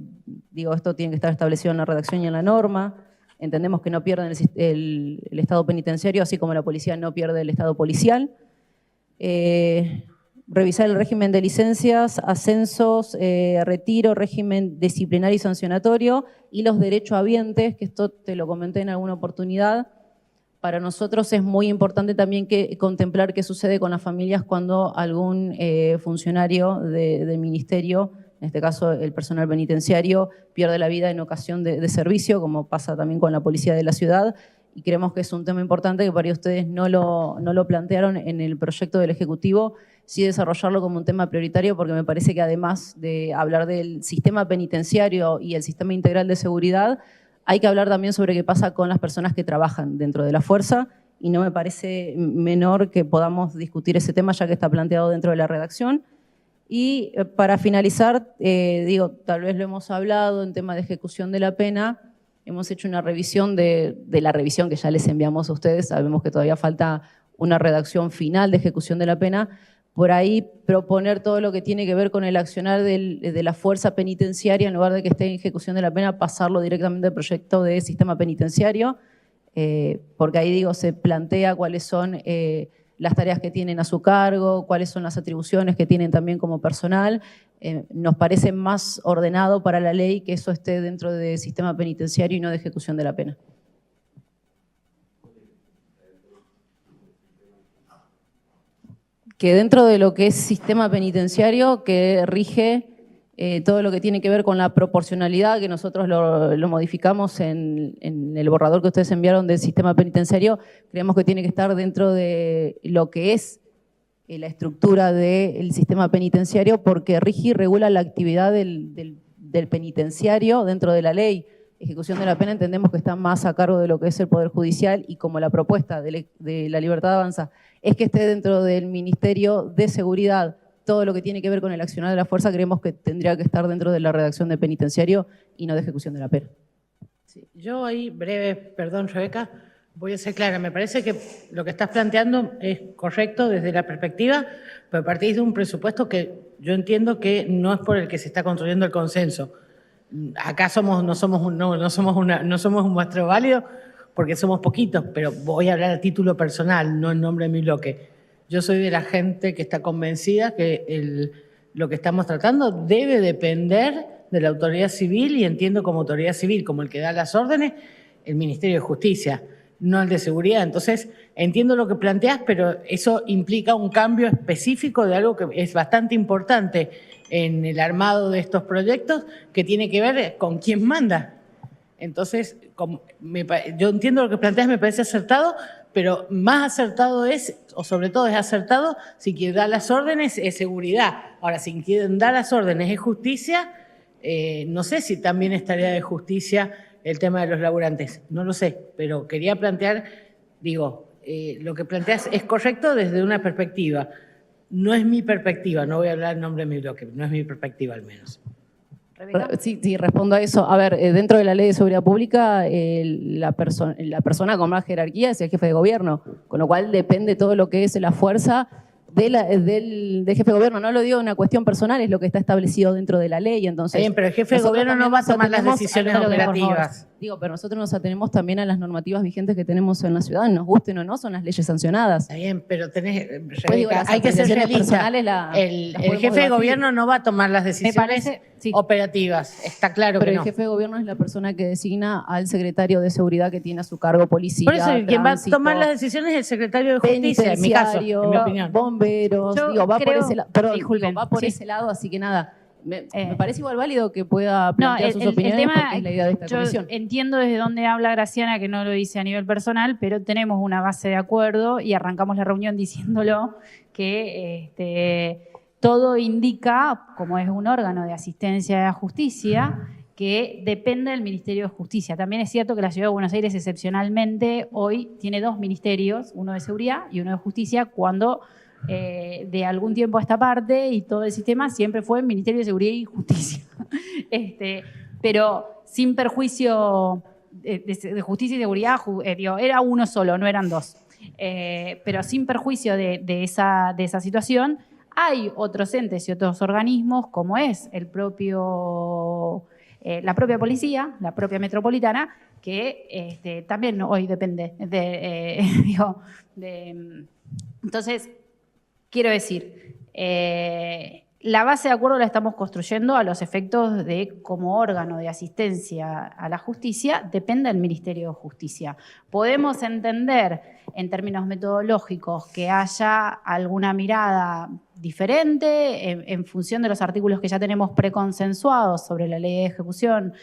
esto tiene que estar establecido en la redacción y en la norma. Entendemos que no pierden el estado penitenciario, así como la policía no pierde el estado policial. Revisar el régimen de licencias, ascensos, retiro, régimen disciplinario y sancionatorio y los derechohabientes, que esto te lo comenté en alguna oportunidad. Para nosotros es muy importante también contemplar qué sucede con las familias cuando algún funcionario del ministerio, en este caso el personal penitenciario, pierde la vida en ocasión de servicio, como pasa también con la policía de la ciudad. Y creemos que es un tema importante que para ustedes no lo plantearon en el proyecto del Ejecutivo, sí desarrollarlo como un tema prioritario, porque me parece que además de hablar del sistema penitenciario y el sistema integral de seguridad, hay que hablar también sobre qué pasa con las personas que trabajan dentro de la fuerza, y no me parece menor que podamos discutir ese tema ya que está planteado dentro de la redacción. Y para finalizar, tal vez lo hemos hablado en tema de ejecución de la pena, hemos hecho una revisión de la revisión que ya les enviamos a ustedes, sabemos que todavía falta una redacción final de ejecución de la pena, por ahí proponer todo lo que tiene que ver con el accionar de la fuerza penitenciaria, en lugar de que esté en ejecución de la pena, pasarlo directamente al proyecto de sistema penitenciario, porque ahí se plantea cuáles son las tareas que tienen a su cargo, cuáles son las atribuciones que tienen también como personal. Nos parece más ordenado para la ley que eso esté dentro del sistema penitenciario y no de ejecución de la pena. Que dentro de lo que es sistema penitenciario, que rige todo lo que tiene que ver con la proporcionalidad, que nosotros lo modificamos en el borrador que ustedes enviaron del sistema penitenciario, creemos que tiene que estar dentro de lo que es la estructura del sistema penitenciario, porque rige y regula la actividad del penitenciario dentro de la ley. Ejecución de la pena entendemos que está más a cargo de lo que es el Poder Judicial, y como la propuesta de la Libertad Avanza es que esté dentro del Ministerio de Seguridad todo lo que tiene que ver con el accionar de la fuerza, creemos que tendría que estar dentro de la redacción de penitenciario y no de ejecución de la pena. Sí, yo ahí, breve, perdón Rebeca, voy a ser clara. Me parece que lo que estás planteando es correcto desde la perspectiva, pero partís de un presupuesto que yo entiendo que no es por el que se está construyendo el consenso. Acá no somos un muestreo válido porque somos poquitos, pero voy a hablar a título personal, no en nombre de mi bloque. Yo soy de la gente que está convencida que lo que estamos tratando debe depender de la autoridad civil, y entiendo como autoridad civil, como el que da las órdenes, el Ministerio de Justicia, no el de Seguridad. Entonces, entiendo lo que planteás, pero eso implica un cambio específico de algo que es bastante importante en el armado de estos proyectos, que tiene que ver con quién manda. Entonces, yo entiendo lo que planteas, me parece acertado, pero más acertado es, o sobre todo es acertado, si quien da las órdenes es seguridad. Ahora, si quien da las órdenes es justicia, no sé si también es tarea de justicia el tema de los laburantes, no lo sé, pero quería plantear, lo que planteas es correcto desde una perspectiva. No es mi perspectiva, no voy a hablar en nombre de mi bloque, no es mi perspectiva al menos. Sí, respondo a eso. A ver, dentro de la Ley de Seguridad Pública, la persona con más jerarquía es el jefe de gobierno. con lo cual depende todo lo que es la fuerza del jefe de gobierno. No lo digo en una cuestión personal, es lo que está establecido dentro de la ley. Entonces, bien, pero el jefe de gobierno no va a tomar las decisiones operativas. Digo, pero nosotros nos atenemos también a las normativas vigentes que tenemos en la ciudad, nos gusten o no, son las leyes sancionadas. Está bien, pero tenés, Pues digo, las hay que ser apreciaciones realista. personales El las jefe podemos de debatir. gobierno no va a tomar las decisiones parece, sí. operativas. Está claro Pero que el no. jefe de gobierno es la persona que designa al secretario de seguridad que tiene a su cargo policía, Por eso, quien va a tránsito, tomar las decisiones es el secretario de Justicia, en mi caso, en mi opinión. bomberos, Yo digo, va por creo- ese lado, perdón, disculpen, digo, va por sí. ese lado, así que nada, me parece igual válido que pueda plantear sus el opiniones tema, porque es la idea de esta yo comisión. entiendo desde dónde habla Graciana, que no lo dice a nivel personal, pero tenemos una base de acuerdo y arrancamos la reunión diciéndolo que todo indica, como es un órgano de asistencia a la justicia, que depende del Ministerio de Justicia. También es cierto que la Ciudad de Buenos Aires excepcionalmente hoy tiene 2 ministerios, uno de Seguridad y uno de Justicia, cuando de algún tiempo a esta parte y todo el sistema siempre fue el Ministerio de Seguridad y Justicia. Pero sin perjuicio de Justicia y Seguridad, era uno solo, no eran 2. Pero sin perjuicio de esa situación, hay otros entes y otros organismos, como es la propia policía, la propia metropolitana, que también hoy depende entonces, quiero decir, la base de acuerdo la estamos construyendo a los efectos de, como órgano de asistencia a la justicia, depende del Ministerio de Justicia. Podemos entender, en términos metodológicos, que haya alguna mirada diferente en función de los artículos que ya tenemos preconsensuados sobre la ley de ejecución.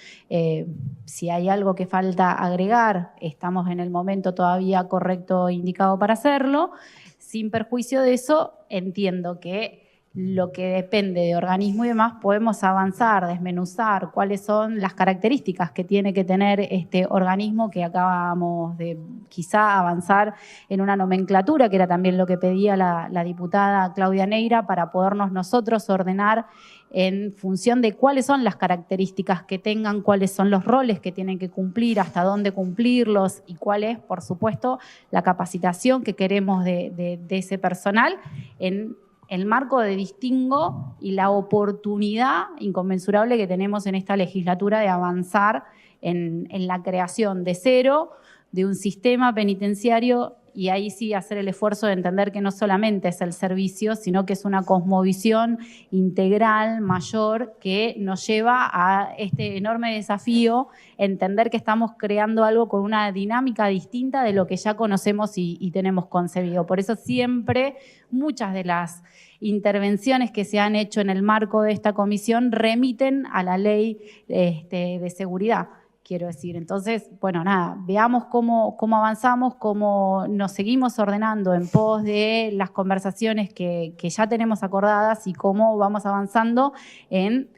Si hay algo que falta agregar, estamos en el momento todavía correcto e indicado para hacerlo. Sin perjuicio de eso, entiendo que lo que depende de organismo y demás, podemos avanzar, desmenuzar cuáles son las características que tiene que tener este organismo, que acabamos de quizá avanzar en una nomenclatura, que era también lo que pedía la diputada Claudia Neira, para podernos nosotros ordenar en función de cuáles son las características que tengan, cuáles son los roles que tienen que cumplir, hasta dónde cumplirlos y cuál es, por supuesto, la capacitación que queremos de ese personal en el marco de distingo y la oportunidad inconmensurable que tenemos en esta legislatura de avanzar en la creación de cero de un sistema penitenciario, y ahí sí hacer el esfuerzo de entender que no solamente es el servicio, sino que es una cosmovisión integral, mayor, que nos lleva a este enorme desafío, entender que estamos creando algo con una dinámica distinta de lo que ya conocemos y tenemos concebido. Por eso siempre muchas de las intervenciones que se han hecho en el marco de esta comisión remiten a la ley de seguridad, quiero decir. Entonces, bueno, nada, veamos cómo avanzamos, cómo nos seguimos ordenando en pos de las conversaciones que ya tenemos acordadas y cómo vamos avanzando en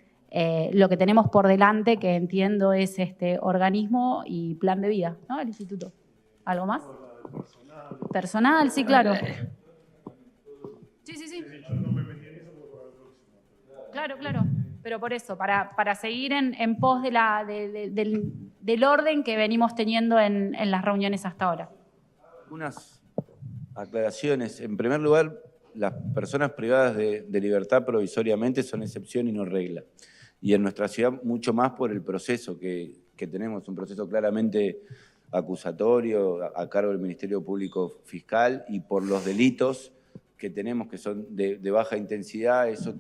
lo que tenemos por delante, que entiendo es este organismo y plan de vida, ¿no? El instituto. ¿Algo más? Personal, sí, claro. Sí. Claro. Pero por eso, para seguir en pos del orden que venimos teniendo en las reuniones hasta ahora. Unas aclaraciones. En primer lugar, las personas privadas de libertad provisoriamente son excepción y no regla. Y en nuestra ciudad mucho más por el proceso que tenemos, un proceso claramente acusatorio a cargo del Ministerio Público Fiscal, y por los delitos que tenemos, que son de baja intensidad. Eso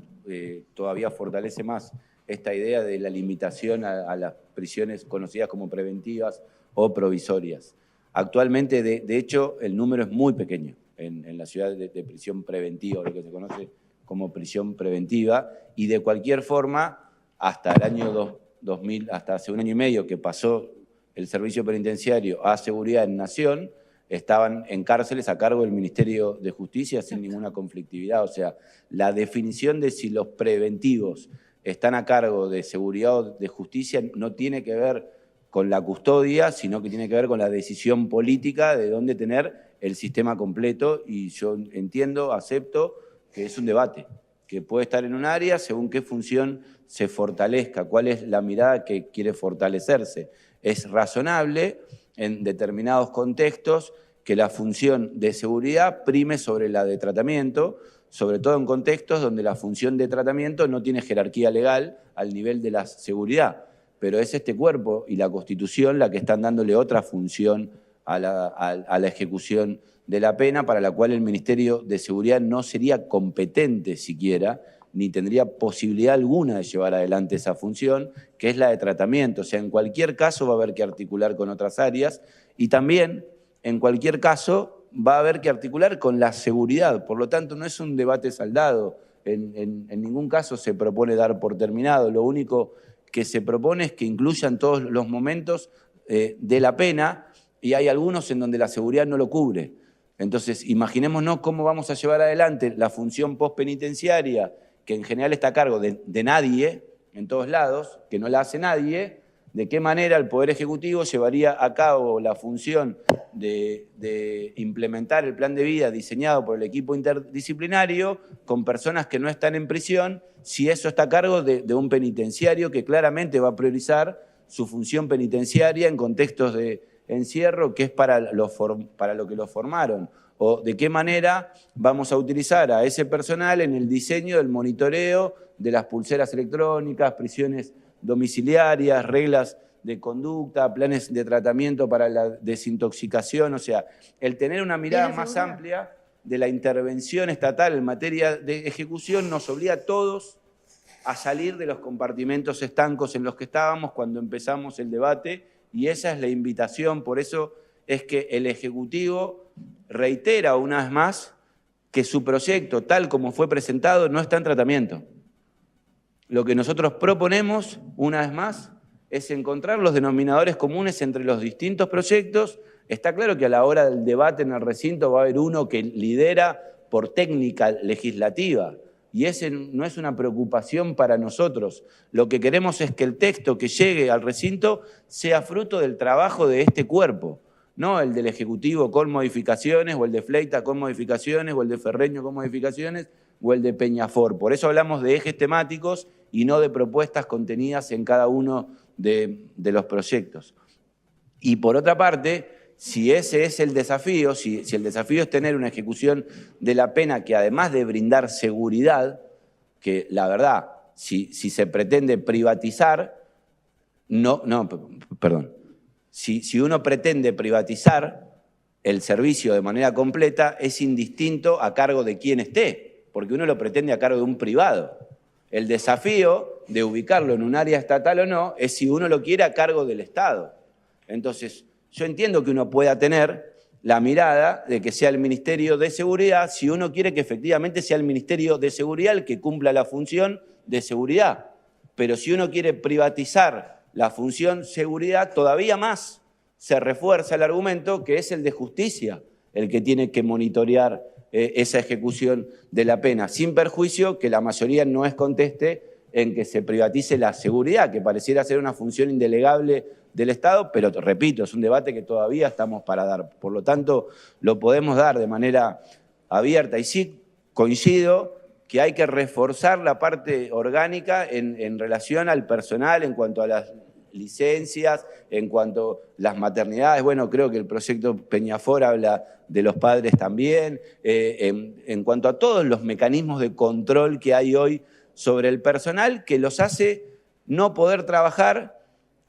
todavía fortalece más esta idea de la limitación a las prisiones conocidas como preventivas o provisorias. Actualmente, de hecho, el número es muy pequeño en la ciudad de prisión preventiva, lo que se conoce como prisión preventiva, y de cualquier forma, hasta el año 2000, hasta hace un año y medio que pasó el servicio penitenciario a seguridad en Nación, estaban en cárceles a cargo del Ministerio de Justicia sin ninguna conflictividad. O sea, la definición de si los preventivos están a cargo de seguridad o de justicia no tiene que ver con la custodia, sino que tiene que ver con la decisión política de dónde tener el sistema completo. Y yo entiendo, acepto que es un debate, que puede estar en un área según qué función se fortalezca, cuál es la mirada que quiere fortalecerse. Es razonable en determinados contextos que la función de seguridad prime sobre la de tratamiento, sobre todo en contextos donde la función de tratamiento no tiene jerarquía legal al nivel de la seguridad, pero es este cuerpo y la Constitución la que están dándole otra función a la ejecución de la pena, para la cual el Ministerio de Seguridad no sería competente siquiera, ni tendría posibilidad alguna de llevar adelante esa función, que es la de tratamiento. O sea, en cualquier caso va a haber que articular con otras áreas y también, en cualquier caso, va a haber que articular con la seguridad. Por lo tanto, no es un debate saldado. En ningún caso se propone dar por terminado. Lo único que se propone es que incluyan todos los momentos de la pena, y hay algunos en donde la seguridad no lo cubre. Entonces, imaginémonos cómo vamos a llevar adelante la función postpenitenciaria, que en general está a cargo de nadie, en todos lados, que no la hace nadie. De qué manera el Poder Ejecutivo llevaría a cabo la función de implementar el plan de vida diseñado por el equipo interdisciplinario con personas que no están en prisión, si eso está a cargo de un penitenciario que claramente va a priorizar su función penitenciaria en contextos de encierro, que es para lo que lo formaron. O de qué manera vamos a utilizar a ese personal en el diseño del monitoreo de las pulseras electrónicas, prisiones domiciliarias, reglas de conducta, planes de tratamiento para la desintoxicación. O sea, el tener una mirada más amplia de la intervención estatal en materia de ejecución nos obliga a todos a salir de los compartimentos estancos en los que estábamos cuando empezamos el debate, y esa es la invitación. Por eso es que el Ejecutivo reitera una vez más que su proyecto, tal como fue presentado, no está en tratamiento. Lo que nosotros proponemos, una vez más, es encontrar los denominadores comunes entre los distintos proyectos. Está claro que a la hora del debate en el recinto va a haber uno que lidera por técnica legislativa, y ese no es una preocupación para nosotros. Lo que queremos es que el texto que llegue al recinto sea fruto del trabajo de este cuerpo, no el del Ejecutivo con modificaciones, o el de Fleita con modificaciones, o el de Ferreño con modificaciones, o el de Peñafort. Por eso hablamos de ejes temáticos y no de propuestas contenidas en cada uno de los proyectos. Y por otra parte, si ese es el desafío, si el desafío es tener una ejecución de la pena que, además de brindar seguridad, que la verdad, si se pretende privatizar, si uno pretende privatizar el servicio de manera completa, es indistinto a cargo de quién esté, porque uno lo pretende a cargo de un privado. El desafío de ubicarlo en un área estatal o no es si uno lo quiere a cargo del Estado. Entonces, yo entiendo que uno pueda tener la mirada de que sea el Ministerio de Seguridad si uno quiere que efectivamente sea el Ministerio de Seguridad el que cumpla la función de seguridad. Pero si uno quiere privatizar la función seguridad, todavía más se refuerza el argumento que es el de justicia el que tiene que monitorear esa ejecución de la pena, sin perjuicio que la mayoría no es conteste en que se privatice la seguridad, que pareciera ser una función indelegable del Estado, pero repito, es un debate que todavía estamos para dar. Por lo tanto, lo podemos dar de manera abierta. Y sí coincido que hay que reforzar la parte orgánica en relación al personal, en cuanto a las licencias, en cuanto a las maternidades. Bueno, creo que el proyecto Peñafort habla de los padres también, en cuanto a todos los mecanismos de control que hay hoy sobre el personal, que los hace no poder trabajar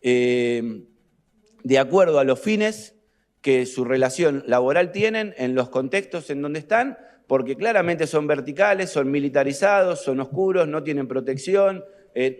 de acuerdo a los fines que su relación laboral tienen en los contextos en donde están, porque claramente son verticales, son militarizados, son oscuros, no tienen protección,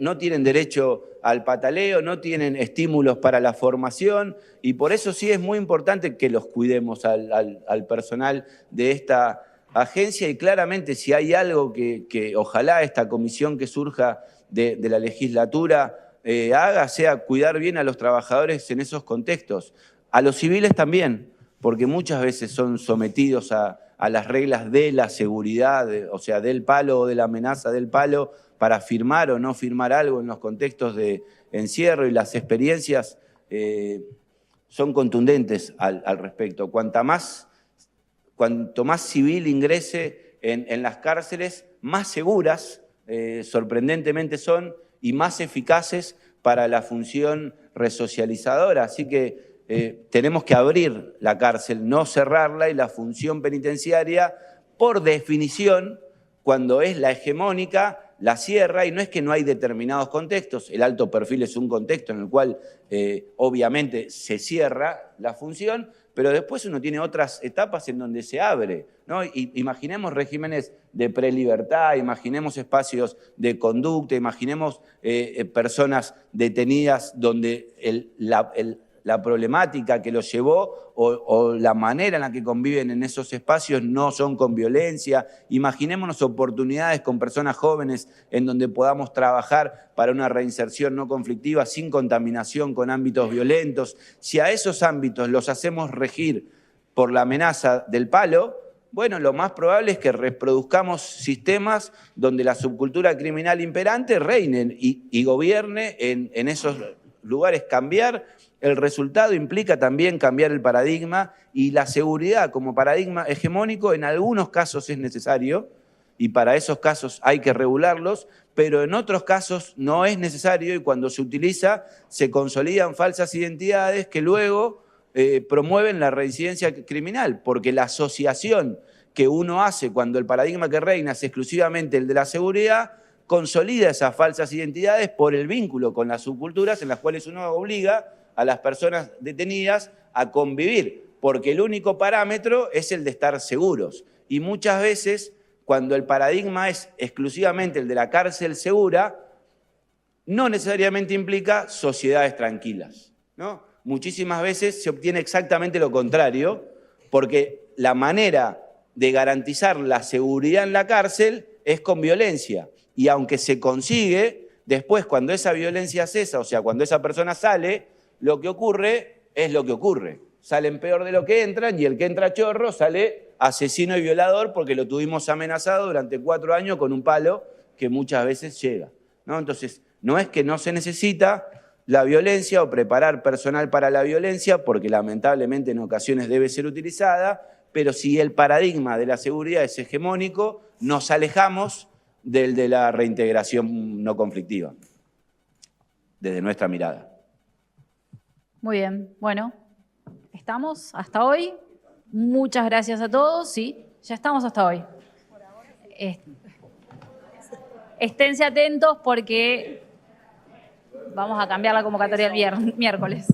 no tienen derecho al pataleo, no tienen estímulos para la formación, y por eso sí es muy importante que los cuidemos al personal de esta agencia, y claramente si hay algo que ojalá esta comisión que surja de la legislatura haga, sea cuidar bien a los trabajadores en esos contextos. A los civiles también, porque muchas veces son sometidos a las reglas de la seguridad, o sea, del palo o de la amenaza del palo, para firmar o no firmar algo en los contextos de encierro, y las experiencias son contundentes al respecto. Cuanto más civil ingrese en las cárceles, más seguras sorprendentemente son y más eficaces para la función resocializadora. Así que tenemos que abrir la cárcel, no cerrarla, y la función penitenciaria, por definición, cuando es la hegemónica, la cierra, y no es que no hay determinados contextos, el alto perfil es un contexto en el cual obviamente se cierra la función, pero después uno tiene otras etapas en donde se abre, ¿no? Imaginemos regímenes de prelibertad, imaginemos espacios de conducta, imaginemos personas detenidas donde la problemática que los llevó o la manera en la que conviven en esos espacios no son con violencia. Imaginémonos oportunidades con personas jóvenes en donde podamos trabajar para una reinserción no conflictiva sin contaminación con ámbitos violentos. Si a esos ámbitos los hacemos regir por la amenaza del palo, bueno, lo más probable es que reproduzcamos sistemas donde la subcultura criminal imperante reine y gobierne en esos lugares. Cambiar el resultado implica también cambiar el paradigma, y la seguridad como paradigma hegemónico en algunos casos es necesario, y para esos casos hay que regularlos, pero en otros casos no es necesario, y cuando se utiliza se consolidan falsas identidades que luego promueven la reincidencia criminal, porque la asociación que uno hace cuando el paradigma que reina es exclusivamente el de la seguridad, consolida esas falsas identidades por el vínculo con las subculturas en las cuales uno obliga a las personas detenidas a convivir, porque el único parámetro es el de estar seguros. Y muchas veces, cuando el paradigma es exclusivamente el de la cárcel segura, no necesariamente implica sociedades tranquilas, ¿no? Muchísimas veces se obtiene exactamente lo contrario, porque la manera de garantizar la seguridad en la cárcel es con violencia. Y aunque se consigue, después cuando esa violencia cesa, o sea, cuando esa persona sale, lo que ocurre es lo que ocurre. Salen peor de lo que entran, y el que entra chorro sale asesino y violador porque lo tuvimos amenazado durante 4 años con un palo que muchas veces llega, ¿no? Entonces, no es que no se necesita la violencia o preparar personal para la violencia, porque lamentablemente en ocasiones debe ser utilizada, pero si el paradigma de la seguridad es hegemónico, nos alejamos del de la reintegración no conflictiva, desde nuestra mirada. Muy bien, bueno, estamos hasta hoy. Muchas gracias a todos, sí, ya estamos hasta hoy. Esténse atentos porque vamos a cambiar la convocatoria el miércoles.